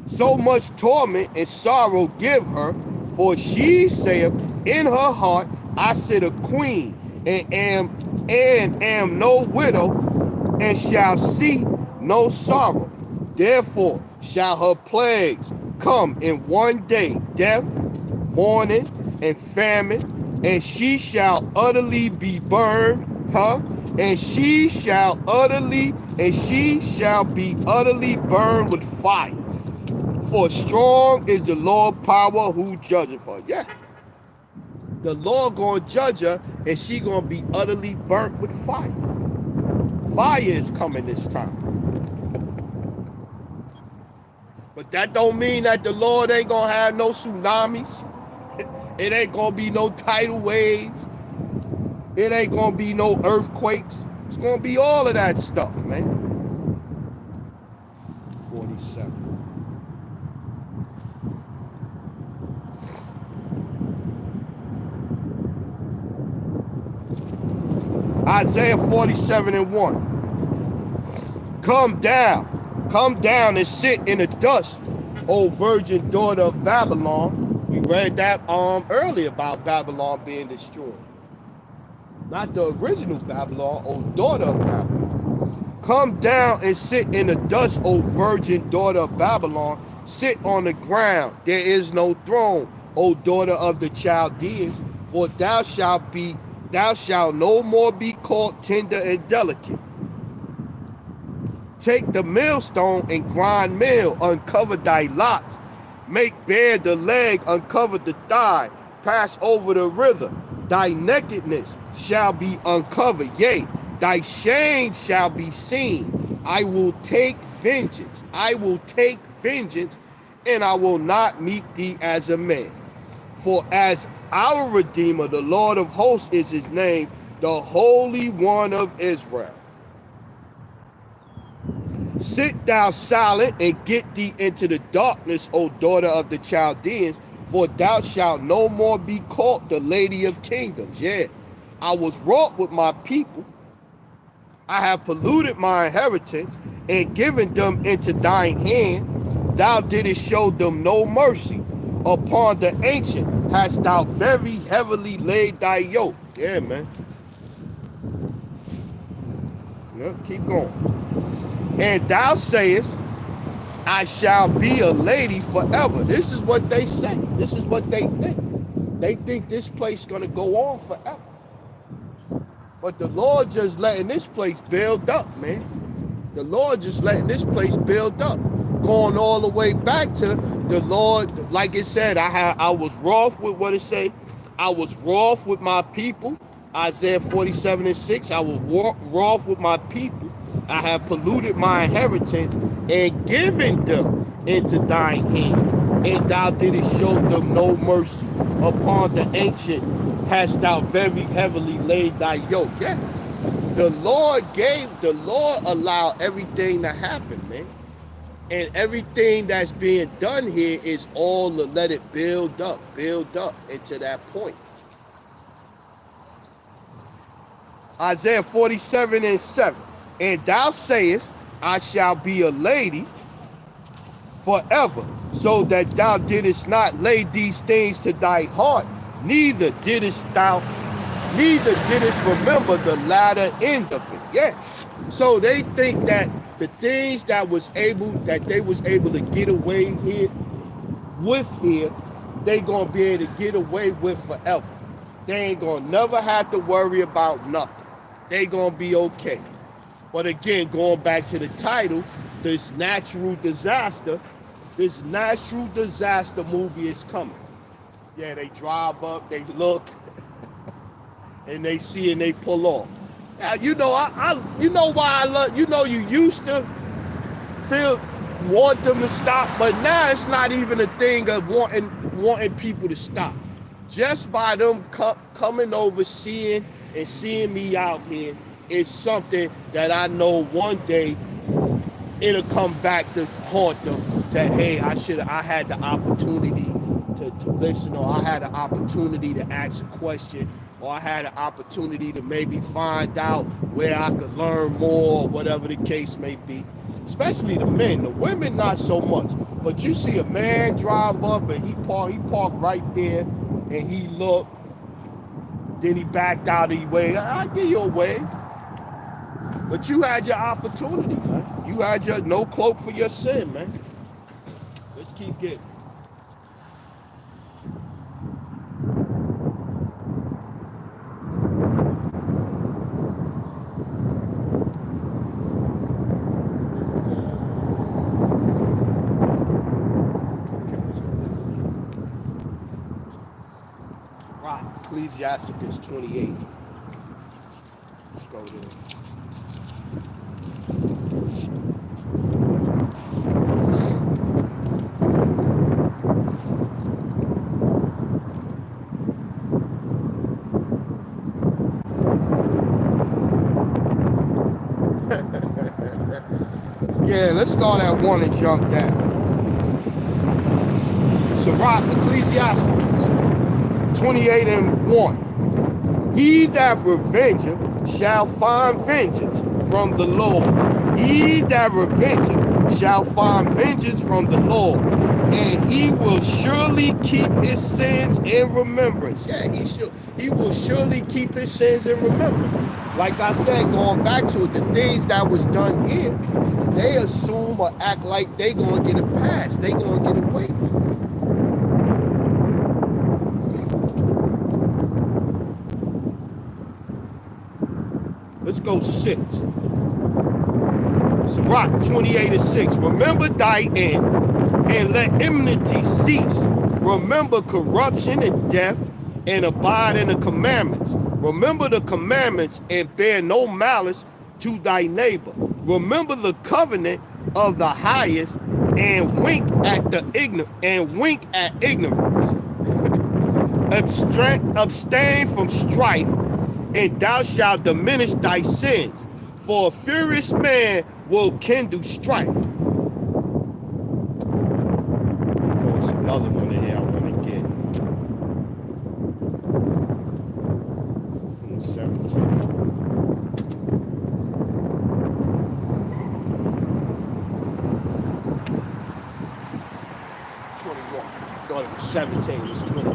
so much torment and sorrow give her, for she saith in her heart, I sit a queen, and am no widow, and shall see no sorrow. Therefore shall her plagues come in one day, death, mourning and famine, and she shall utterly be burned, and she shall be utterly burned with fire. For strong is the Lord power who judgeth her. Yeah. The Lord gonna judge her, and she gonna be utterly burnt with fire. Fire is coming this time. But that don't mean that the Lord ain't gonna have no tsunamis. It ain't gonna be no tidal waves. It ain't gonna be no earthquakes. It's gonna be all of that stuff, man. 47. Isaiah 47:1. Come down and sit in the dust, O virgin daughter of Babylon. We read that earlier about Babylon being destroyed. Not the original Babylon, O daughter of Babylon. Come down and sit in the dust, O virgin daughter of Babylon. Sit on the ground. There is no throne, O daughter of the Chaldeans, for thou shalt no more be called tender and delicate. Take the millstone and grind meal, uncover thy locks. Make bare the leg, uncover the thigh. Pass over the river. Thy nakedness shall be uncovered, yea, thy shame shall be seen. I will take vengeance, and I will not meet thee as a man. For as our Redeemer, the Lord of hosts is his name, the Holy One of Israel. Sit thou silent and get thee into the darkness, O daughter of the Chaldeans, for thou shalt no more be called the Lady of Kingdoms. Yeah, I was wroth with my people. I have polluted my inheritance and given them into thine hand. Thou didst show them no mercy. Upon the ancient hast thou very heavily laid thy yoke. Yeah, man. Yep, keep going. And thou sayest, I shall be a lady forever. This is what they say. This is what they think. They think this place is going to go on forever. But the Lord just letting this place build up, man. The Lord just letting this place build up. Going all the way back to the Lord, like it said, I was wroth with what it say. I was wroth with my people. Isaiah 47:6. I was wroth with my people. I have polluted my inheritance and given them into thine hand. And thou didst show them no mercy. Upon the ancient hast thou very heavily laid thy yoke. Yeah. The Lord allowed everything to happen, man. And everything that's being done here is all to let it build up into that point. Isaiah 47:7. And thou sayest, I shall be a lady forever, so that thou didst not lay these things to thy heart, neither didst remember the latter end of it. Yeah. So they think that the things that they was able to get away here, they gonna be able to get away with forever. They ain't gonna never have to worry about nothing. They gonna be okay. But again, going back to the title, this natural disaster movie is coming. Yeah, they drive up, they look, and they see and they pull off. Now, you know, you know why I love, you know, you used to want them to stop, but now it's not even a thing of wanting people to stop. Just by them coming over, seeing me out here, is something that I know one day it'll come back to haunt them. That hey, I had the opportunity to listen, or I had an opportunity to ask a question, or I had an opportunity to maybe find out where I could learn more, or whatever the case may be. Especially the men, the women not so much. But you see a man drive up and he parked right there, and he looked, then he backed out of the way. I'll give you a wave. But you had your opportunity, man. You had your no cloak for your sin, man. Let's keep getting. Right. Ecclesiasticus 28. Let's go there. Yeah, let's start at 1 and jump down. Sirach, Ecclesiasticus 28 and 1. He that revengeth shall find vengeance from the Lord. He that revengeth shall find vengeance from the Lord. And he will surely keep his sins in remembrance. Yeah, he will surely keep his sins in remembrance. Like I said, going back to it, the things that was done here, they assume or act like they gonna get a pass. They gonna get away. Let's go 6. Sirach 28 and 6. Remember thy end, and let enmity cease. Remember corruption and death, and abide in the commandments. Remember the commandments, and bear no malice to thy neighbor. Remember the covenant of the highest, and wink at ignorance. Abstain from strife, and thou shalt diminish thy sins. For a furious man will kindle strife. There's another one in here I want to get. 17. 21. I thought it was 17. It's 21.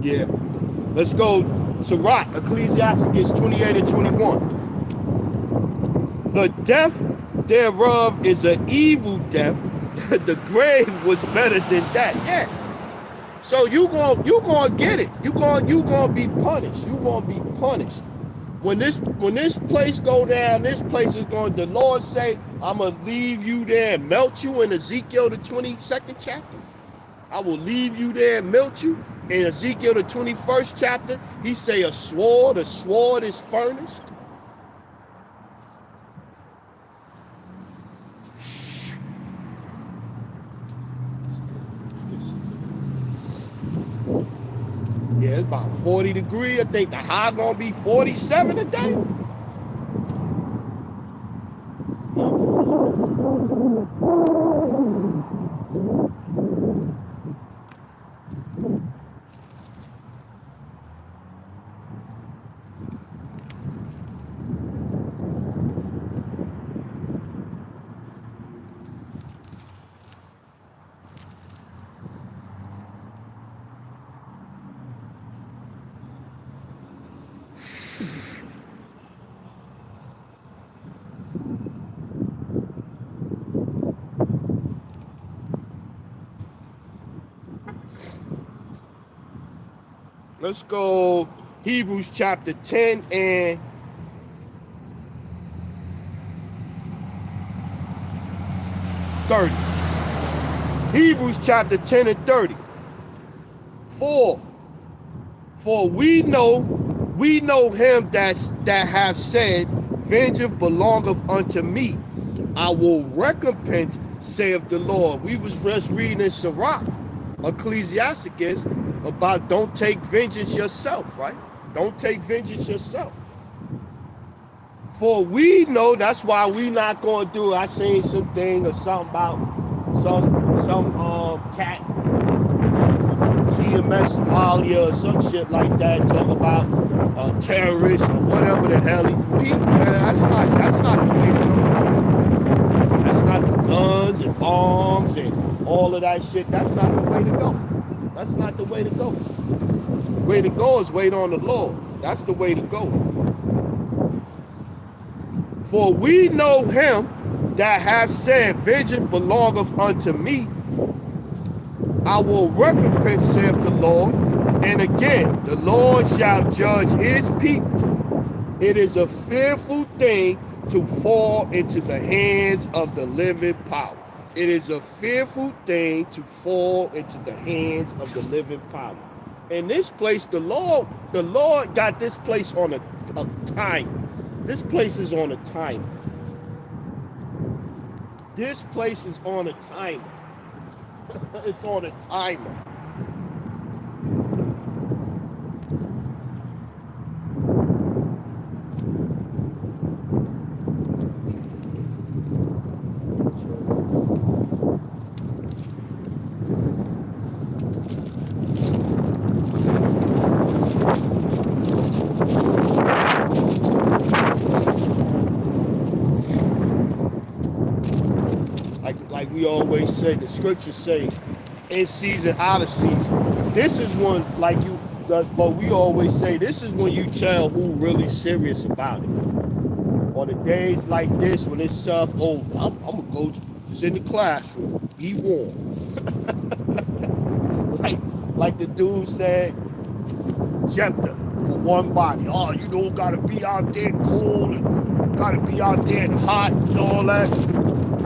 Yeah. Let's go. Sirach, Ecclesiasticus 28 and 21. The death thereof is an evil death. The grave was better than that. Yeah. So you gonna get it. You gonna be punished. You gonna be punished. When this place go down, this place is going. The Lord say, I'm gonna leave you there and melt you in Ezekiel the 22nd chapter. I will leave you there and melt you. In Ezekiel the 21st chapter, he say a sword is furnished. Yeah, it's about 40 degrees. I think the high gonna be 47 today. Let's go Hebrews chapter 10 and 30. Hebrews chapter 10 and 30. For we know him that have said, vengeance belongeth unto me. I will recompense, saith the Lord. We was just reading in Sirach, Ecclesiasticus, about don't take vengeance yourself, right? Don't take vengeance yourself. For we know, that's why we not going to do it. I seen something or something about some cat, GMS Somalia or some shit like that, talking about terrorists or whatever the hell. That's not the way to go. That's not the guns and bombs and all of that shit. That's not the way to go. That's not the way to go. The way to go is wait on the Lord. That's the way to go. For we know him that hath said, vengeance belongeth unto me. I will recompense, saith the Lord. And again, the Lord shall judge his people. It is a fearful thing to fall into the hands of the living power. It is a fearful thing to fall into the hands of the living power. In this place, the Lord got this place on a time. This place is on a time. This place is on a timer. It's on a timer. Like we always say, the scriptures say, in season, out of season. This is when, but we always say, this is when you tell who really serious about it. On the days like this, when it's tough, I'm gonna go sit in the classroom, be warm. like the dude said, Jephthah, for one body. Oh, you don't gotta be out there cold, and gotta be out there hot and all that.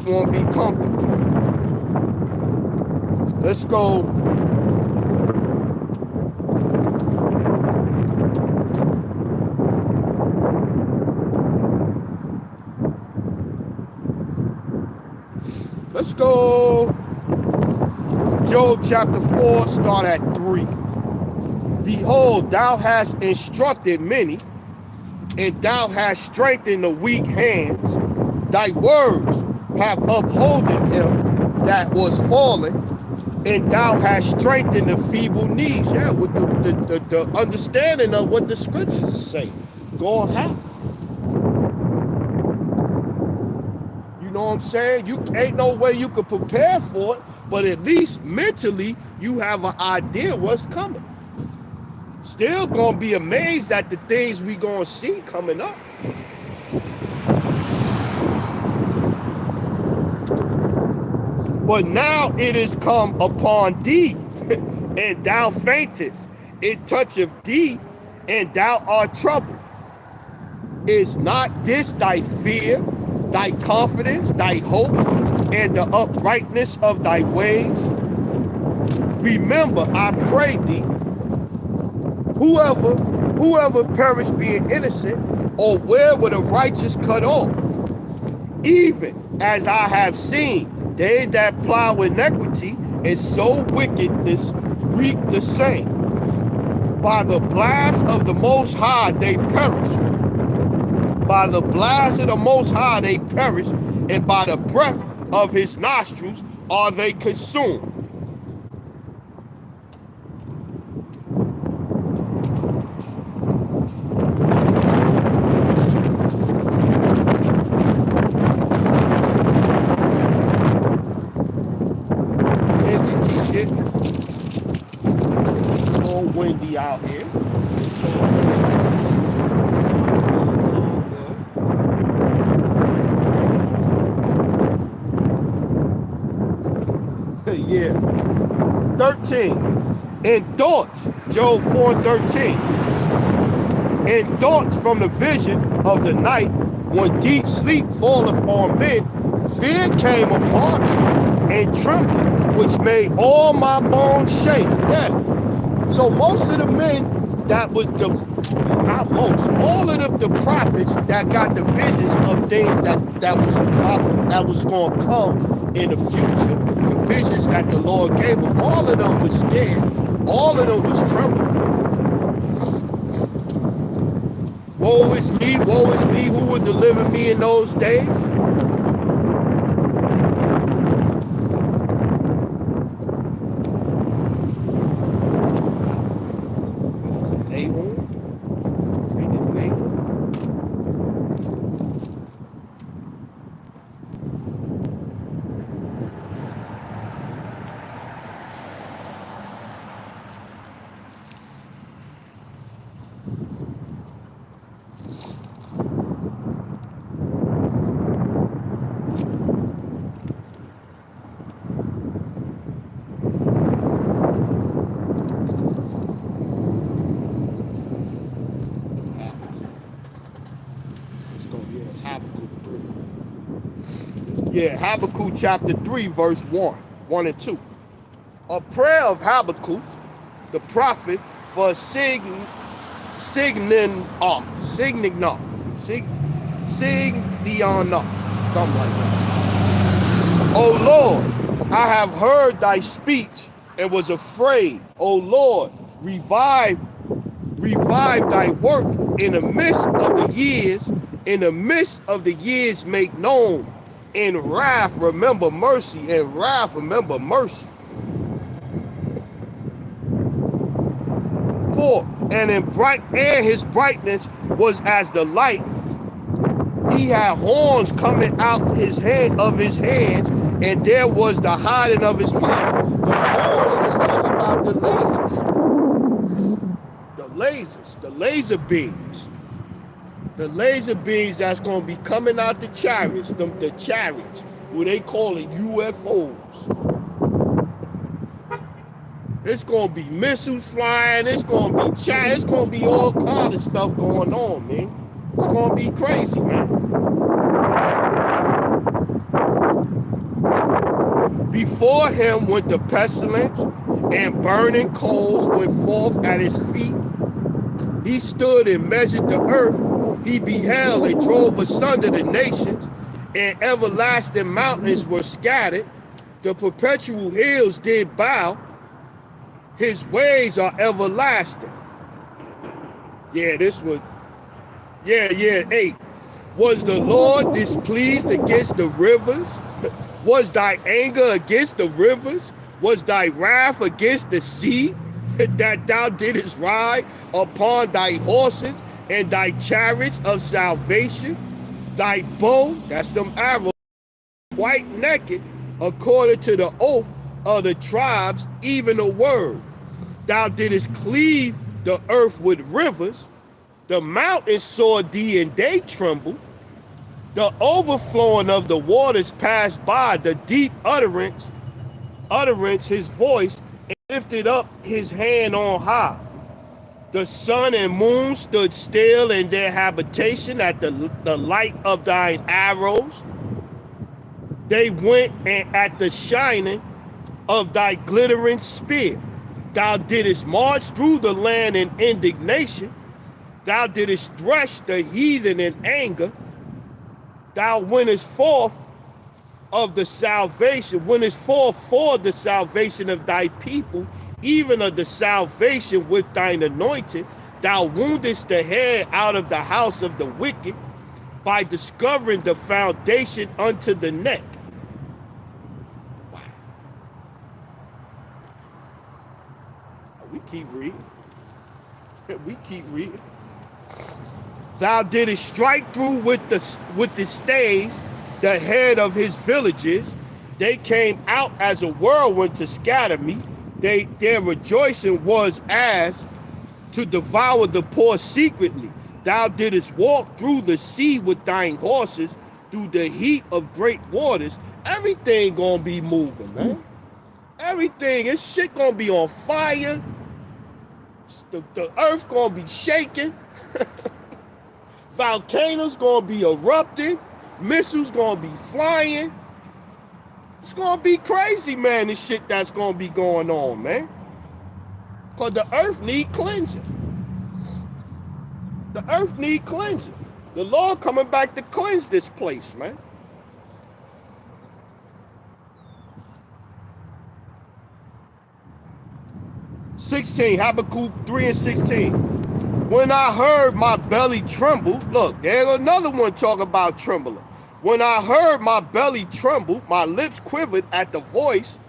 You wanna be comfortable. Let's go. Let's go. Job chapter 4, start at 3. Behold, thou hast instructed many, and thou hast strengthened the weak hands. Thy words have upholden him that was fallen, and thou hast strengthened the feeble knees. Yeah, with the understanding of what the scriptures is saying. Gonna happen. You know what I'm saying? You ain't no way you could prepare for it, but at least mentally you have an idea what's coming. Still gonna be amazed at the things we gonna see coming up. But now it is come upon thee, and thou faintest. It toucheth thee, and thou art troubled. Is not this thy fear, thy confidence, thy hope, and the uprightness of thy ways? Remember, I pray thee, whoever perished being innocent, or where were the righteous cut off? Even as I have seen, they that plow iniquity and sow wickedness reap the same. By the blast of the Most High they perish. By the blast of the Most High they perish, and by the breath of his nostrils are they consumed. Windy out here. Yeah. 13. In thoughts, Job 4:13. In thoughts from the vision of the night, when deep sleep falleth on men, fear came upon me, and trembling, which made all my bones shake. Yeah. So most of the men that was not most, all of the prophets that got the visions of things that was going to come in the future, the visions that the Lord gave them, all of them was scared. All of them was trembling. Woe is me, who would deliver me in those days? Yeah, Habakkuk chapter 3, verse 1 and 2. A prayer of Habakkuk, the prophet, for signing off, something like that. O Lord, I have heard thy speech and was afraid. O Lord, revive thy work in the midst of the years. In the midst of the years make known. In wrath remember mercy. In wrath remember mercy. 4. And in bright air his brightness was as the light. He had horns coming out his hand of his hands, and there was the hiding of his power. The horns is talking about the lasers, the laser beams. The laser beams that's going to be coming out the chariots, the chariots, what they call it UFOs. It's going to be missiles flying. It's going to be it's going to be all kind of stuff going on, man. It's going to be crazy, man. Before him went the pestilence, and burning coals went forth at his feet. He stood and measured the earth. He beheld and drove asunder the nations, and everlasting mountains were scattered. The perpetual hills did bow. His ways are everlasting. Yeah, this was, 8. Was the Lord displeased against the rivers? Was thy anger against the rivers? Was thy wrath against the sea? That thou didst ride upon thy horses and thy chariots of salvation? Thy bow, that's them arrows, white naked, according to the oath of the tribes, even a word. Thou didst cleave the earth with rivers. The mountains saw thee and they trembled. The overflowing of the waters passed by. The deep utterance his voice, and lifted up his hand on high. The sun and moon stood still in their habitation at the light of thine arrows. They went and at the shining of thy glittering spear. Thou didst march through the land in indignation. Thou didst thresh the heathen in anger. Thou wentest forth of the salvation, wentest forth for the salvation of thy people, even of the salvation with thine anointed. Thou woundest the head out of the house of the wicked by discovering the foundation unto the neck. Wow. We keep reading. We keep reading. Thou didst strike through with the staves the head of his villages. They came out as a whirlwind to scatter me. Their rejoicing was as to devour the poor secretly. Thou didst walk through the sea with thine horses, through the heat of great waters. Everything gonna be moving, man. Everything, this shit gonna be on fire. The earth gonna be shaking. Volcanoes gonna be erupting. Missiles gonna be flying. It's gonna be crazy, man, this shit that's gonna be going on, man. Because the earth need cleansing. The earth need cleansing. The Lord coming back to cleanse this place, man. Habakkuk 3 and 16. When I heard, my belly trembled. Look, there's another one talking about trembling. When I heard, my belly trembled, my lips quivered at the voice.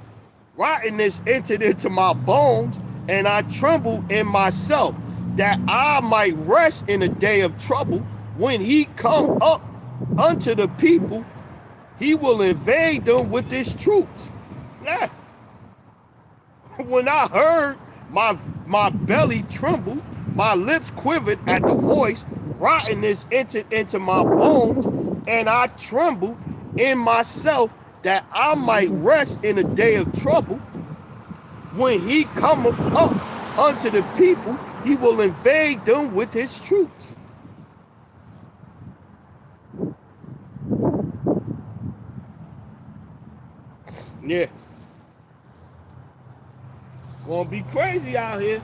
Rottenness entered into my bones, and I trembled in myself, that I might rest in the day of trouble. When he come up unto the people, he will invade them with his troops. Yeah. When I heard, my belly trembled, my lips quivered at the voice, rottenness entered into my bones, and I trembled in myself, that I might rest in the day of trouble. When he cometh up unto the people, he will invade them with his troops. Yeah, gonna be crazy out here.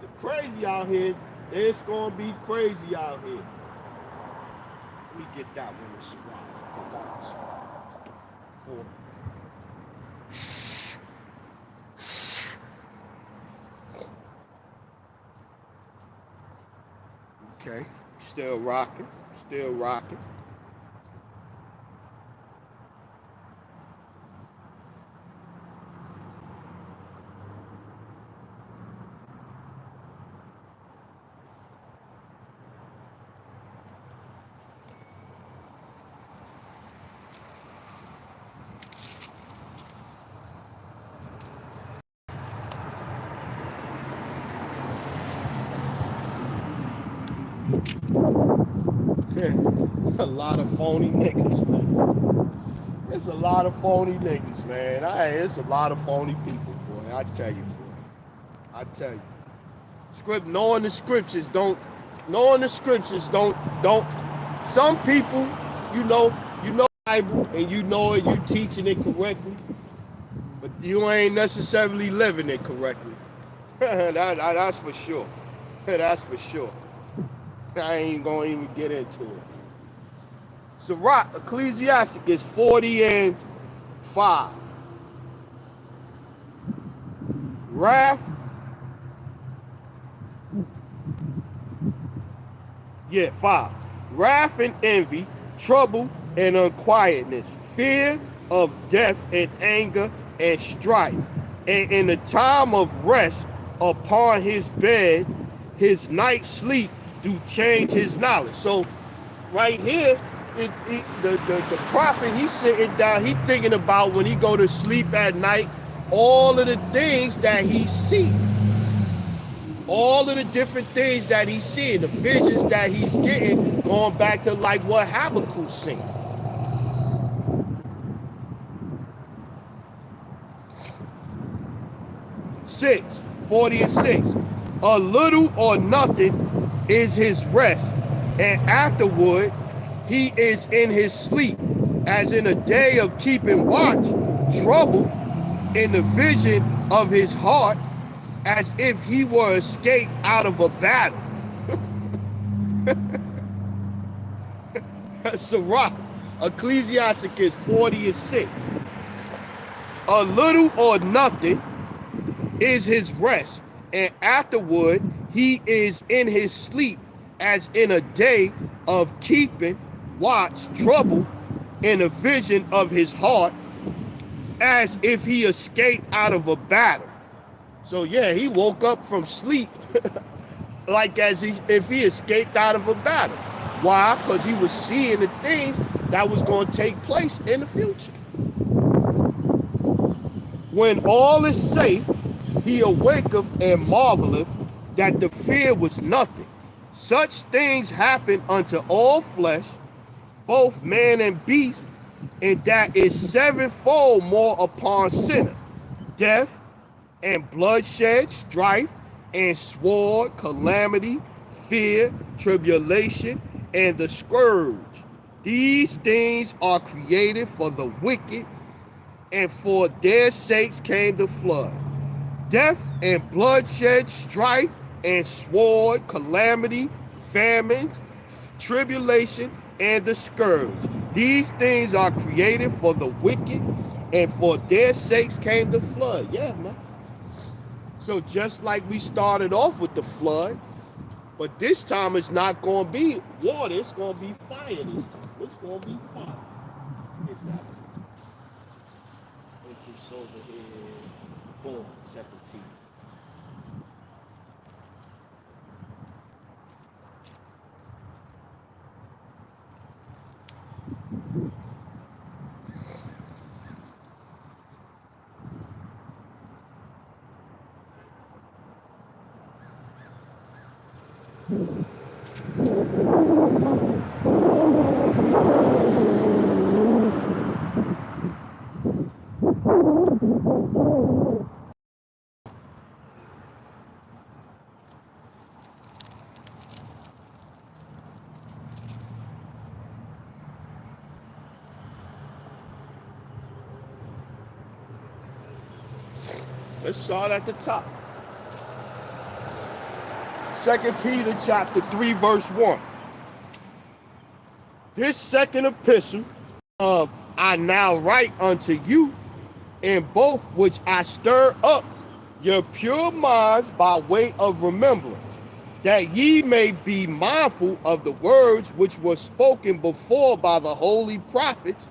The crazy out here. It's gonna be crazy out here. Let me get that one to survive. Four. Okay. Still rocking. Still rocking. Yeah. A lot of phony niggas, man. It's a lot of phony niggas, man. It's a lot of phony people, boy. I tell you, boy. I tell you. Knowing the scriptures don't. Some people, you know the Bible and you know it, you teaching it correctly, but you ain't necessarily living it correctly. That's for sure. That's for sure. I ain't gonna even get into it. Sirach, Ecclesiasticus 40 and 5. Wrath, yeah, 5. Wrath and envy, trouble and unquietness, fear of death and anger and strife. And in the time of rest upon his bed, his night sleep do change his knowledge. So right here, the prophet, he's sitting down, he thinking about when he go to sleep at night, all of the things that he sees, all of the different things that he's seeing, the visions that he's getting, going back to like what Habakkuk seen. 6, 40 and 6. A little or nothing is his rest, and afterward he is in his sleep, as in a day of keeping watch, trouble in the vision of his heart, as if he were escaped out of a battle. Sirach, Ecclesiasticus 40 and 6. A little or nothing is his rest, and afterward he is in his sleep, as in a day of keeping watch, trouble in a vision of his heart, as if he escaped out of a battle. So yeah, he woke up from sleep like if he escaped out of a battle. Why? Because he was seeing the things that was going to take place in the future. When all is safe, he awaketh and marveleth that the fear was nothing. Such things happen unto all flesh, both man and beast, and that is sevenfold more upon sinner. Death and bloodshed, strife and sword, calamity, fear, tribulation, and the scourge. These things are created for the wicked, and for their sakes came the flood. Death and bloodshed, strife and sword, calamity, famines, tribulation, and the scourge. These things are created for the wicked, and for their sakes came the flood. Yeah, man. So just like we started off with the flood, but this time it's not going to be water, it's going to be fire this time. It's going to be fire. Let's get that. Put this over here. Boom, second T. Let's start at the top. 2 Peter chapter 3, verse 1. This second epistle of I now write unto you, in both which I stir up your pure minds by way of remembrance, that ye may be mindful of the words which were spoken before by the holy prophets,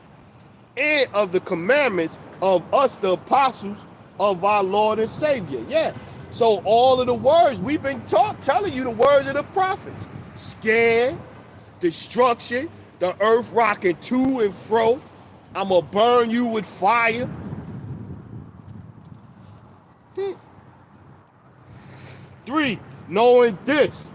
and of the commandments of us, the apostles of our Lord and Savior. Yeah. So all of the words we've been telling you the words of the prophets. Scare, destruction, the earth rocking to and fro. I'm going to burn you with fire. 3, knowing this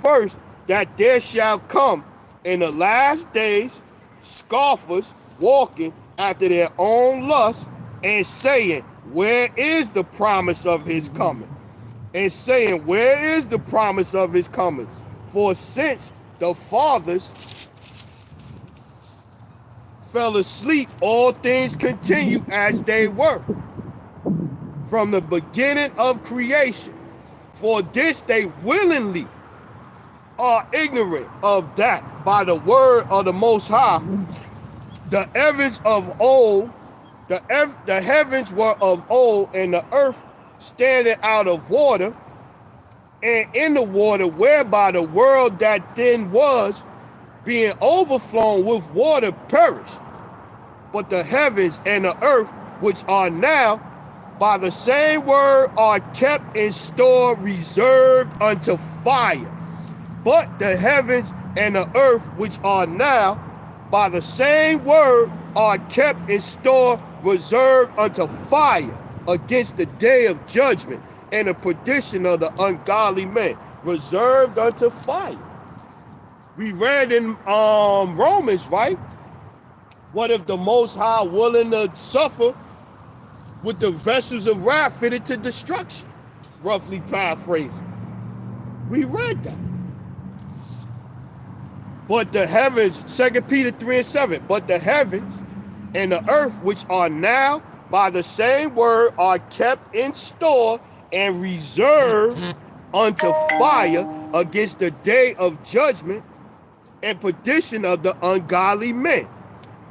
first, that there shall come in the last days scoffers walking after their own lust, and saying, where is the promise of his coming? And saying, where is the promise of his coming? For since the fathers fell asleep, all things continue as they were from the beginning of creation. For this they willingly are ignorant of that by the word of the Most High, the heavens of old, the heavens were of old, and the earth standing out of water, and in the water, whereby the world that then was, being overflown with water, perished. But the heavens and the earth, which are now, by the same word, are kept in store, reserved unto fire. But the heavens and the earth, which are now, by the same word, are kept in store, reserved unto fire, against the day of judgment and the perdition of the ungodly men. Reserved unto fire. We read in Romans, right? What if the Most High willing to suffer with the vessels of wrath fitted to destruction? Roughly paraphrasing. We read that. But the heavens, 2 Peter 3 and 7, but the heavens and the earth, which are now by the same word, are kept in store and reserved unto fire against the day of judgment and perdition of the ungodly men.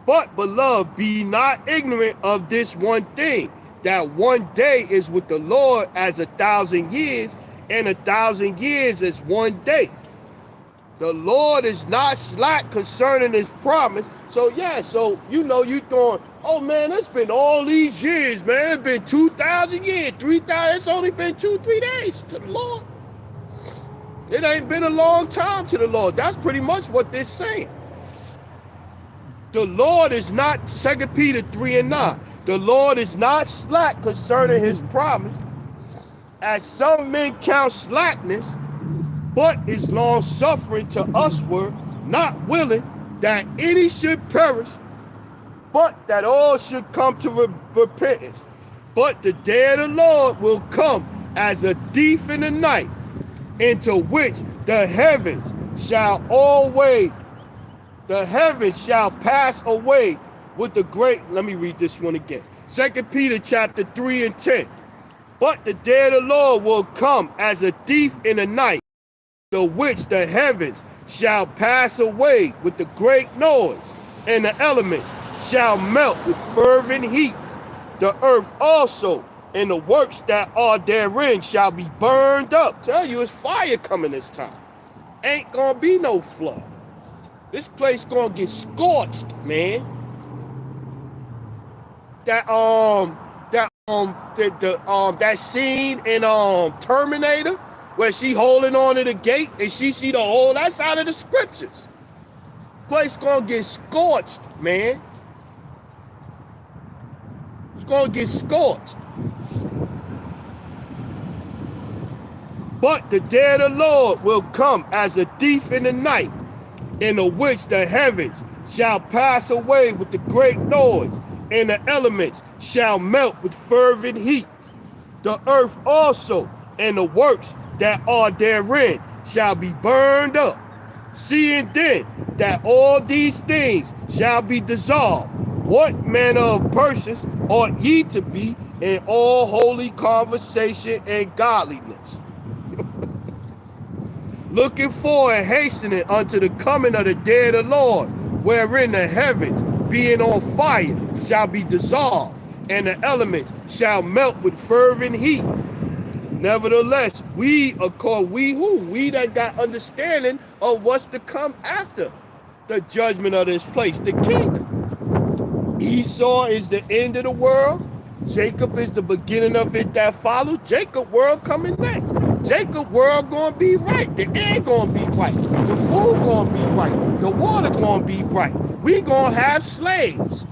But, beloved, be not ignorant of this one thing, that one day is with the Lord as 1,000 years, and 1,000 years as one day. The Lord is not slack concerning his promise. So yeah, so you know you throwing, oh man, it's been all these years, man. It's been 2,000 years, 3,000, it's only been 2-3 days to the Lord. It ain't been a long time to the Lord. That's pretty much what they're saying. The Lord is not, 2 Peter 3 and 9, the Lord is not slack concerning his promise, as some men count slackness, but is long suffering to usward, not willing that any should perish, but that all should come to repentance. But the day of the Lord will come as a thief in the night, into which the heavens shall pass away with the great. Let me read this one again. 2 Peter chapter 3 and 10. But the day of the Lord will come as a thief in the night, the which the heavens shall pass away with the great noise, and the elements shall melt with fervent heat. The earth also and the works that are therein shall be burned up. Tell you, it's fire coming this time. Ain't gonna be no flood. This place gonna get scorched, man. That scene in Terminator, where she holding on to the gate and she see the hole, that's out of the scriptures. Place gonna get scorched, man. It's gonna get scorched. But the day of the Lord will come as a thief in the night, in the which the heavens shall pass away with the great noise, and the elements shall melt with fervent heat. The earth also and the works that are therein shall be burned up. Seeing then that all these things shall be dissolved, what manner of persons ought ye to be in all holy conversation and godliness, looking for and hastening unto the coming of the day of the Lord, wherein the heavens, being on fire, shall be dissolved, and the elements shall melt with fervent heat. Nevertheless, we that got understanding of what's to come after the judgment of this place, the kingdom. Esau is the end of the world. Jacob is the beginning of it that follows. Jacob world coming next. Jacob world gonna be right. The air gonna be right. The food gonna be right. The water gonna be right. We gonna have slaves.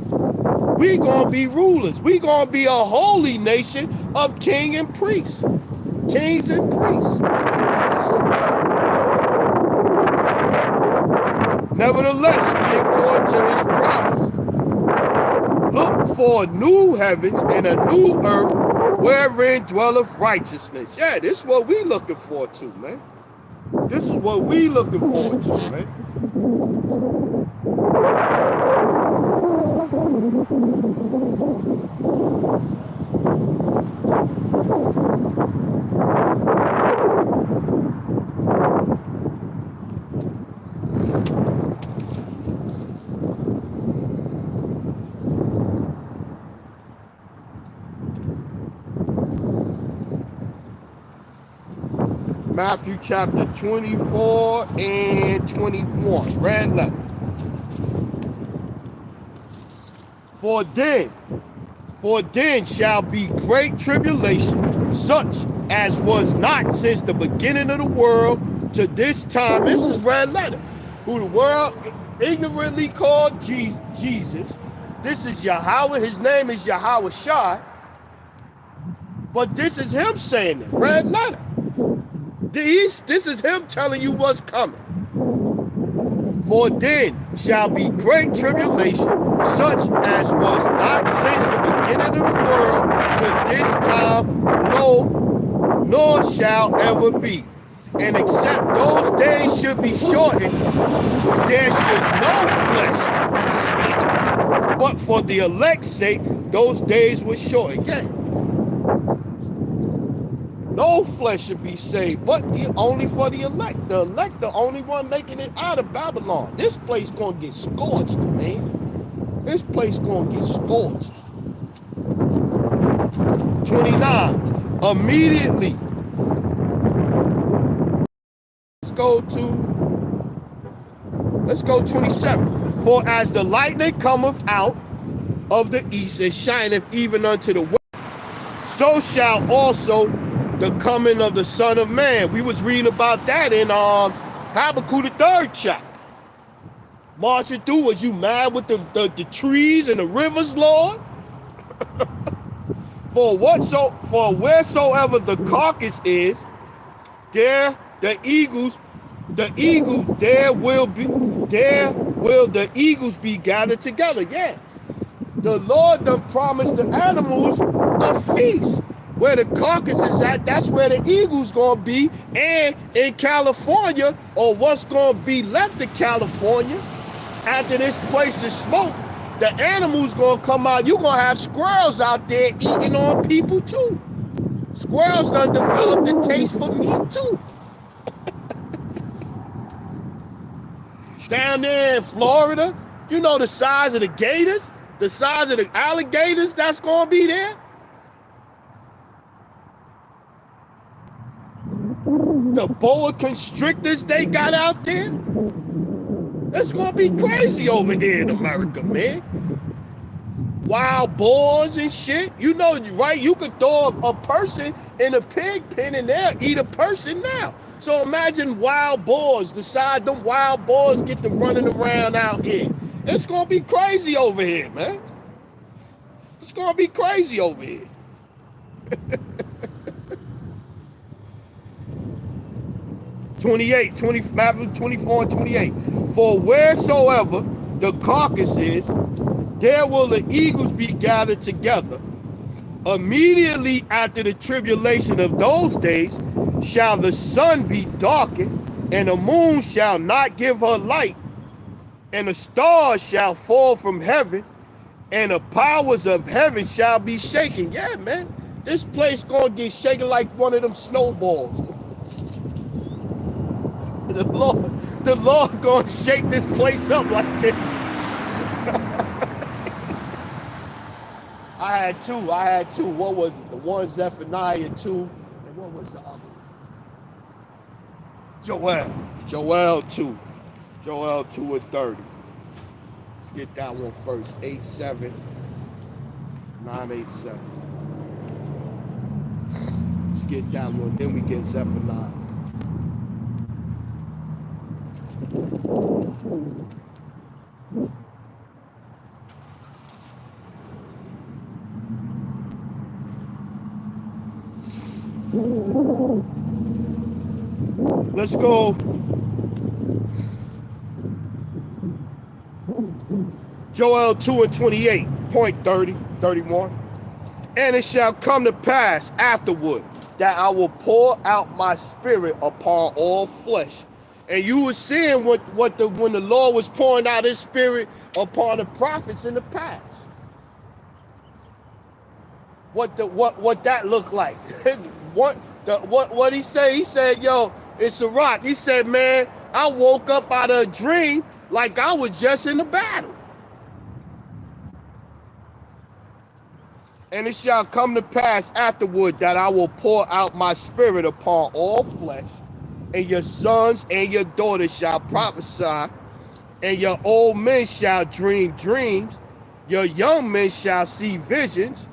We gonna be rulers. We gonna be a holy nation of king and priests. Kings and priests. Nevertheless, we, according to his promise, look for new heavens and a new earth wherein dwelleth righteousness. Yeah, this is what we looking forward to, man. This is what we looking forward to, man. Matthew chapter 24 and 21. Red letter. For then shall be great tribulation, such as was not since the beginning of the world to this time. This is red letter. Who the world ignorantly called Jesus. This is Yahweh. His name is Yahweh Shai. But this is him saying it. Red letter. This is him telling you what's coming. For then shall be great tribulation, such as was not since the beginning of the world to this time, no, nor shall ever be. And except those days should be shortened, there should no flesh be spared. But for the elect's sake, those days were shortened. Yeah. No flesh should be saved, but only for the elect. The elect, the only one making it out of Babylon. This place gonna get scorched, man. This place gonna get scorched. 29. Immediately. Let's go 27. For as the lightning cometh out of the east and shineth even unto the west, so shall also the coming of the Son of Man. We was reading about that in Habakkuk the 3rd chapter. Marching through, was you mad with the trees and the rivers, Lord? For wheresoever the carcass is, there will the eagles be gathered together. Yeah. The Lord done promised the animals a feast. Where the carcass is at, that's where the eagles gonna be. And in California, or what's gonna be left of California, after this place is smoked, the animals gonna come out. You gonna have squirrels out there eating on people too. Squirrels done developed a taste for meat too. Down there in Florida, you know the size of the gators, the size of the alligators that's gonna be there. The boa constrictors they got out there. It's gonna be crazy over here in America, man. Wild boars and shit. You know, right? You could throw a person in a pig pen and they'll eat a person now. So imagine wild boars. Decide them wild boars get to running around out here. It's gonna be crazy over here, man. It's gonna be crazy over here. Matthew 24 and 28. For wheresoever the carcass is, there will the eagles be gathered together. Immediately after the tribulation of those days shall the sun be darkened, and the moon shall not give her light, and the stars shall fall from heaven, and the powers of heaven shall be shaken. Yeah, man. This place gonna get shaken like one of them snowballs. The Lord gonna shake this place up like this. I had two. What was it? The one Zephaniah 2, and what was the other one? Joel 2. Joel 2 and 30. Let's get that one first. 8-7. 9-8-7. Let's get that one. Then we get Zephaniah. Let's go. Joel 2 and 28. Point 30, 31. And it shall come to pass afterward that I will pour out my spirit upon all flesh. And you were seeing when the Lord was pouring out his spirit upon the prophets in the past. What that looked like. What he said? He said, yo, it's a rock. He said, man, I woke up out of a dream like I was just in the battle. And it shall come to pass afterward that I will pour out my spirit upon all flesh, and your sons and your daughters shall prophesy, and your old men shall dream dreams, your young men shall see visions,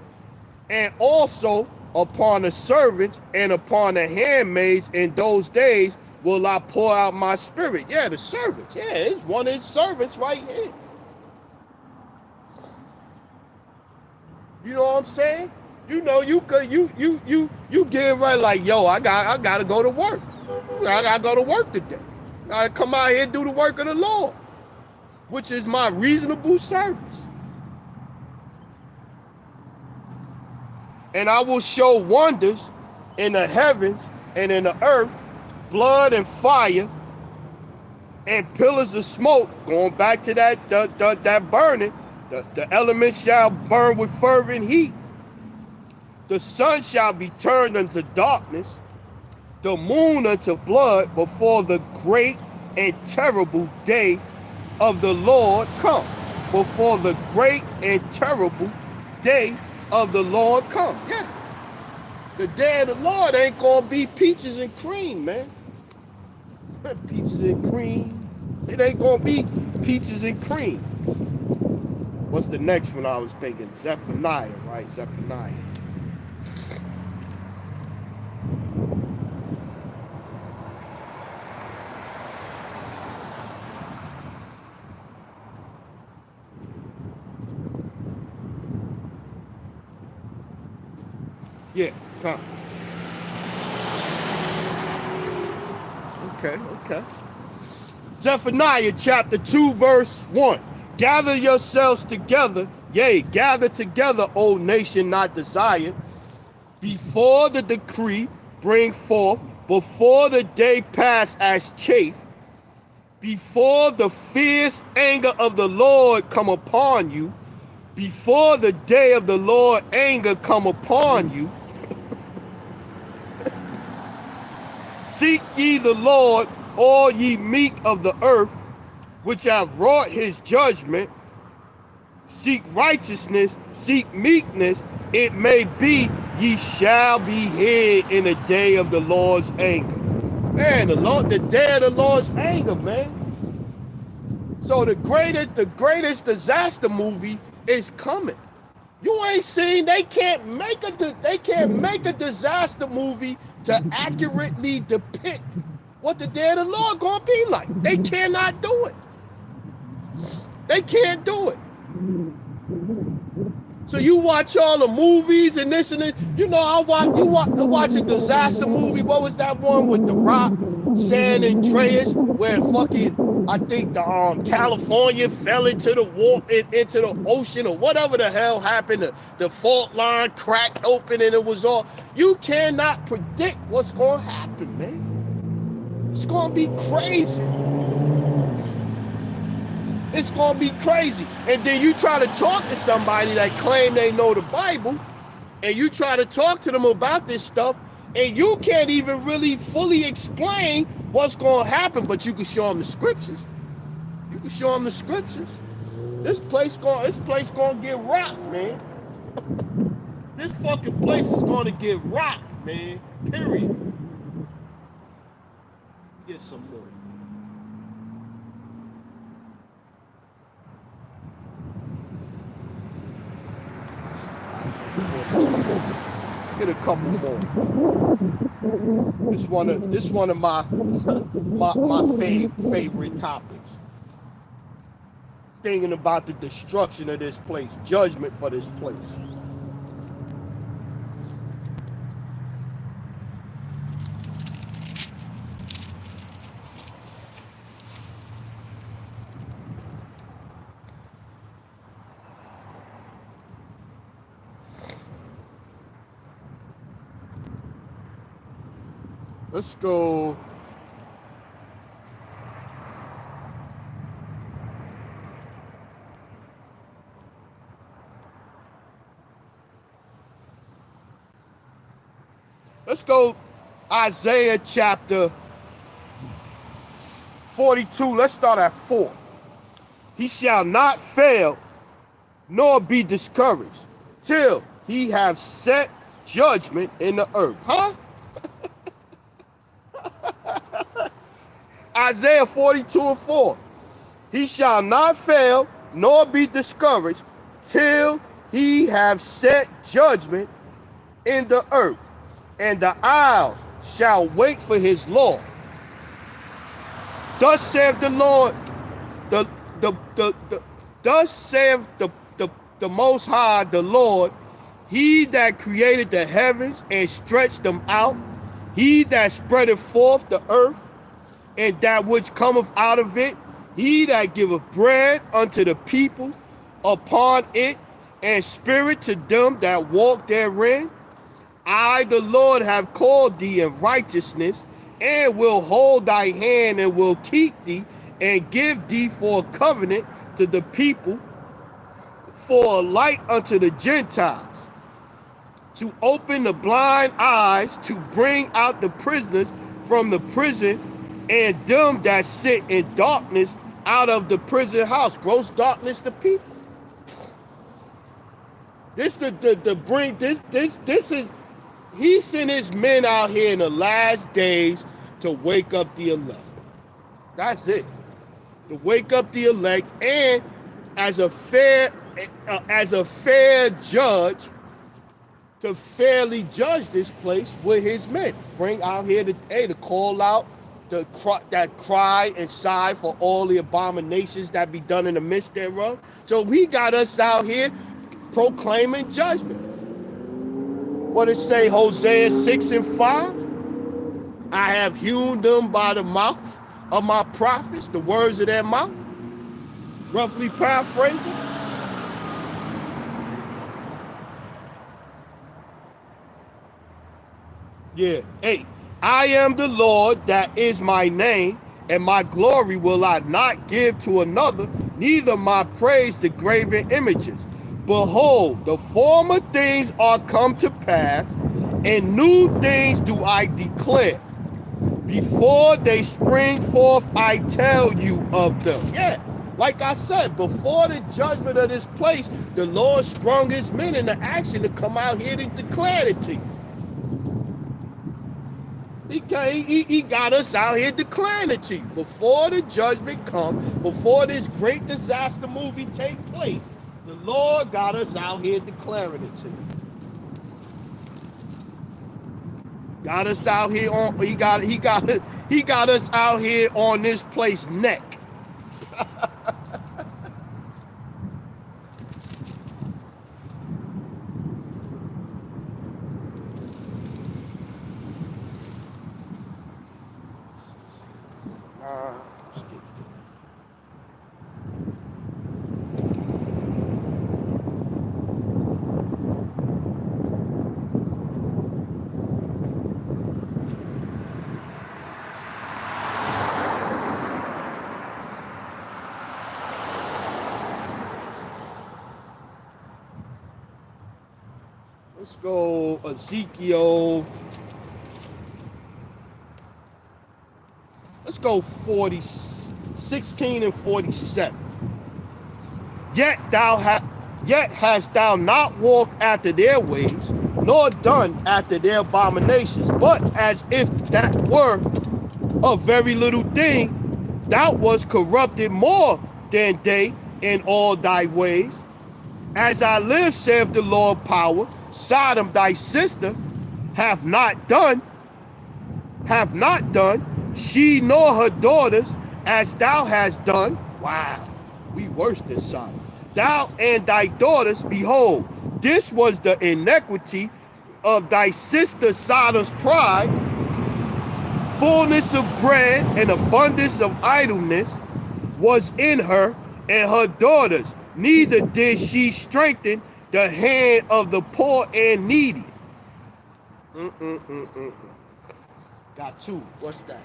and also upon the servants and upon the handmaids in those days will I pour out my spirit. Yeah, the servants. Yeah, it's one of his servants right here. You know what I'm saying? You know, you get right like, yo, I gotta go to work. I gotta go to work today. I gotta come out here and do the work of the Lord, which is my reasonable service. And I will show wonders in the heavens and in the earth, blood and fire and pillars of smoke. Going back to that burning. The elements shall burn with fervent heat. The sun shall be turned unto darkness, the moon unto blood, before the great and terrible day of the Lord come. Before the great and terrible day of the Lord come. Yeah. The day of the Lord ain't gonna be peaches and cream, man. Peaches and cream. It ain't gonna be peaches and cream. What's the next one I was thinking? Zephaniah, right? Zephaniah. Yeah, come. Okay. Zephaniah chapter 2, verse 1. Gather yourselves together, yea, gather together, O nation not desired, before the decree bring forth, before the day pass as chaff, before the fierce anger of the Lord come upon you, before the day of the Lord anger come upon you. Seek ye the Lord, all ye meek of the earth, which have wrought his judgment. Seek righteousness, seek meekness. It may be ye shall be hid in the day of the Lord's anger. Man, the day of the Lord's anger, man. So the greatest disaster movie is coming. You ain't seen, they can't make a disaster movie to accurately depict what the day of the Lord gonna be like. They cannot do it. They can't do it. So you watch all the movies and this and that. You know, I watch a disaster movie. What was that one with The Rock, San Andreas, where fucking, I think the California fell into the ocean or whatever the hell happened. The fault line cracked open and it was all. You cannot predict what's gonna happen, man. It's gonna be crazy. It's gonna be crazy. And then you try to talk to somebody that claim they know the Bible, and you try to talk to them about this stuff, and you can't even really fully explain what's gonna happen, but you can show them the scriptures. You can show them the scriptures. This place gonna get rocked, man. This fucking place is gonna get rocked, man. Period. Get some more. Get a couple more. This one of my favorite topics. Thinking about the destruction of this place, judgment for this place. Let's go. Let's go Isaiah chapter 42. Let's start at 4. He shall not fail nor be discouraged till he have set judgment in the earth. Huh? Isaiah 42:4. He shall not fail nor be discouraged till he have set judgment in the earth, and the isles shall wait for his law. Thus saith the Lord, thus saith the Most High, the Lord, he that created the heavens and stretched them out, he that spreadeth forth the earth, and that which cometh out of it, he that giveth bread unto the people upon it, and spirit to them that walk therein. I, the Lord, have called thee in righteousness, and will hold thy hand, and will keep thee, and give thee for a covenant to the people, for a light unto the Gentiles, to open the blind eyes, to bring out the prisoners from the prison, and them that sit in darkness out of the prison house. Gross darkness to people. This is, he sent his men out here in the last days to wake up the elect. That's it. To wake up the elect, and as a fair judge, to fairly judge this place with his men. Bring out here to call out that cry and sigh for all the abominations that be done in the midst thereof. So he got us out here proclaiming judgment. What it say, Hosea 6:5? I have hewn them by the mouth of my prophets, the words of their mouth. Roughly paraphrasing. Yeah, 8. I am the Lord, that is my name, and my glory will I not give to another, neither my praise to graven images. Behold, the former things are come to pass, and new things do I declare. Before they spring forth, I tell you of them. Yeah, like I said, before the judgment of this place, the Lord sprung his men into action to come out here to declare it to you. He got us out here declaring it to you. Before the judgment comes, before this great disaster movie take place, the Lord got us out here declaring it to you. Got us out here on. He got us out here on this place neck. Let's get there. go Ezekiel. Let's go 16 and 47. Yet hast thou not walked after their ways, nor done after their abominations. But as if that were a very little thing, thou wast corrupted more than they in all thy ways. As I live, saith the Lord power, Sodom thy sister have not done, she nor her daughters, as thou hast done. Wow, we worse than Sodom. Thou and thy daughters, behold, this was the iniquity of thy sister Sodom's pride, fullness of bread and abundance of idleness was in her and her daughters. Neither did she strengthen the hand of the poor and needy. Got two. What's that?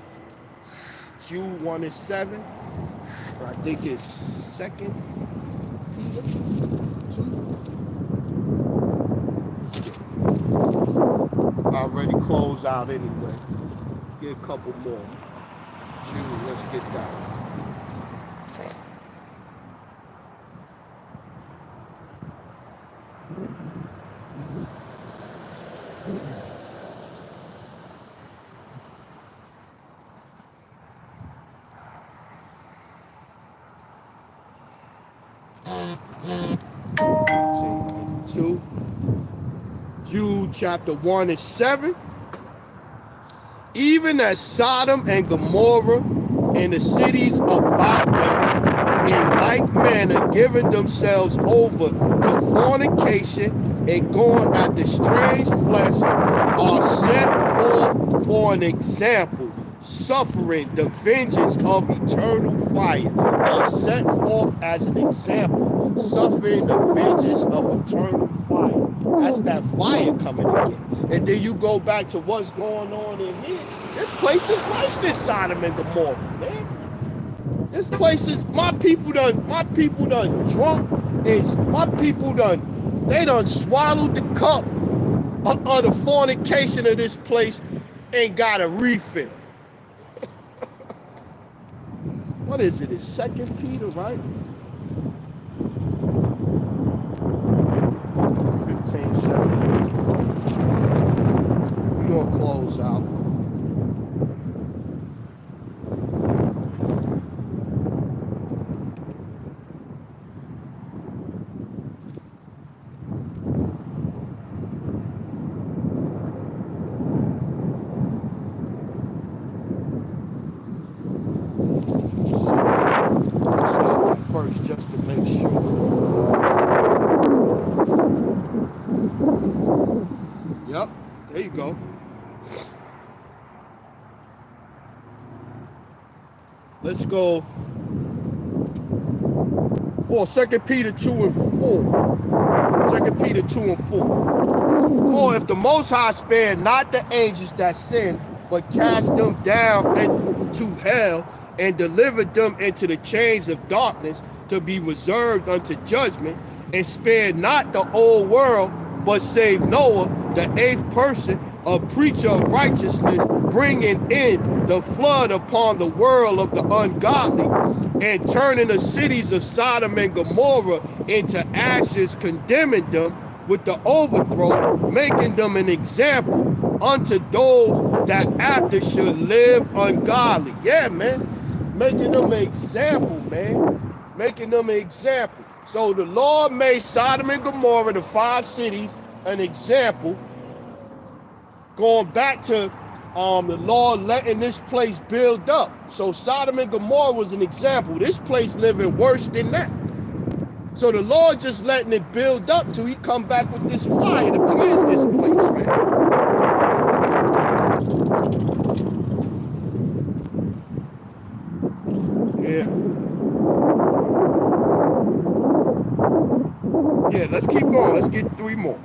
Jude 1 and 7. I think it's 2 Peter 2. Let's get it. I already closed out anyway. Get a couple more. Jude, let's get that. Jude chapter 1 and 7. Even as Sodom and Gomorrah and the cities about them in like manner giving themselves over to fornication and going after strange flesh are set forth for an example, suffering the vengeance of eternal fire, are set forth as an example, suffering the vengeance of eternal fire. That's that fire coming again. And then you go back to what's going on in here. This place is worse than Sodom and Gomorrah, man. This place is, my people done drunk, they done swallowed the cup of the fornication of this place and got a refill. What is it? It's 2 Peter, right? 15:7. We're gonna close out. First, just to make sure. Yep, there you go. Let's go for 2 Peter 2 and 4. 2 Peter 2 and 4. For if the Most High spared not the angels that sinned, but cast them down into hell, and delivered them into the chains of darkness to be reserved unto judgment, and spared not the old world, but saved Noah, the 8th person, a preacher of righteousness, bringing in the flood upon the world of the ungodly, and turning the cities of Sodom and Gomorrah into ashes, condemning them with the overthrow, making them an example unto those that after should live ungodly. Yeah, man. Making them an example, man. Making them an example. So the Lord made Sodom and Gomorrah, the 5 cities, an example. Going back to the Lord letting this place build up. So Sodom and Gomorrah was an example. This place living worse than that. So the Lord just letting it build up till he come back with this fire to cleanse this place, man. Yeah. Yeah, let's keep going. Let's get 3 more.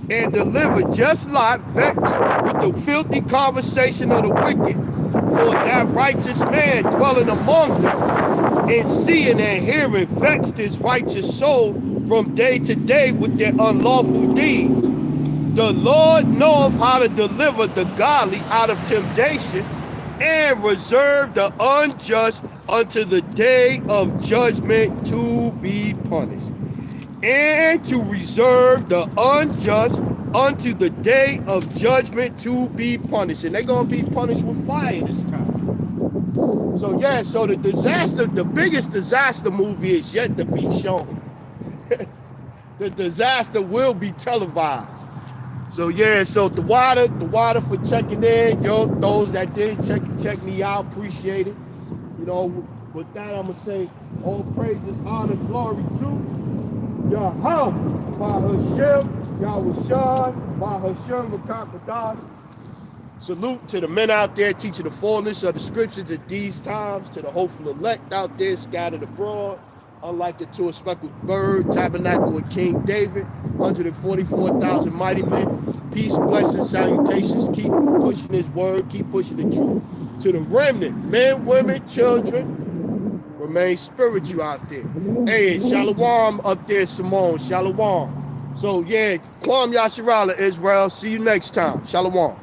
And deliver just Lot, vexed with the filthy conversation of the wicked, for that righteous man dwelling among them, and seeing and hearing vexed his righteous soul from day to day with their unlawful deeds. The Lord knoweth how to deliver the godly out of temptation and reserve the unjust unto the day of judgment to be punished. And to reserve the unjust unto the day of judgment to be punished. And they're going to be punished with fire this time. So yeah, so the biggest disaster movie is yet to be shown. The disaster will be televised. So yeah, so the water for checking in. Yo, those that did check me out, appreciate it. You know, with that I'm gonna say all praises, honor, glory to Yahweh, by Hashem, Yahushua, by Hashem, Makakadah. Salute to the men out there teaching the fullness of the scriptures at these times, to the hopeful elect out there scattered abroad, unlike the two speckled bird, tabernacle of King David, 144,000 mighty men. Peace, blessings, salutations. Keep pushing his word, keep pushing the truth to the remnant, men, women, children. Remain spiritual out there. Hey, Shalom up there, Simone. Shalom. So yeah, Kwam Yasharala, Israel. See you next time. Shalom.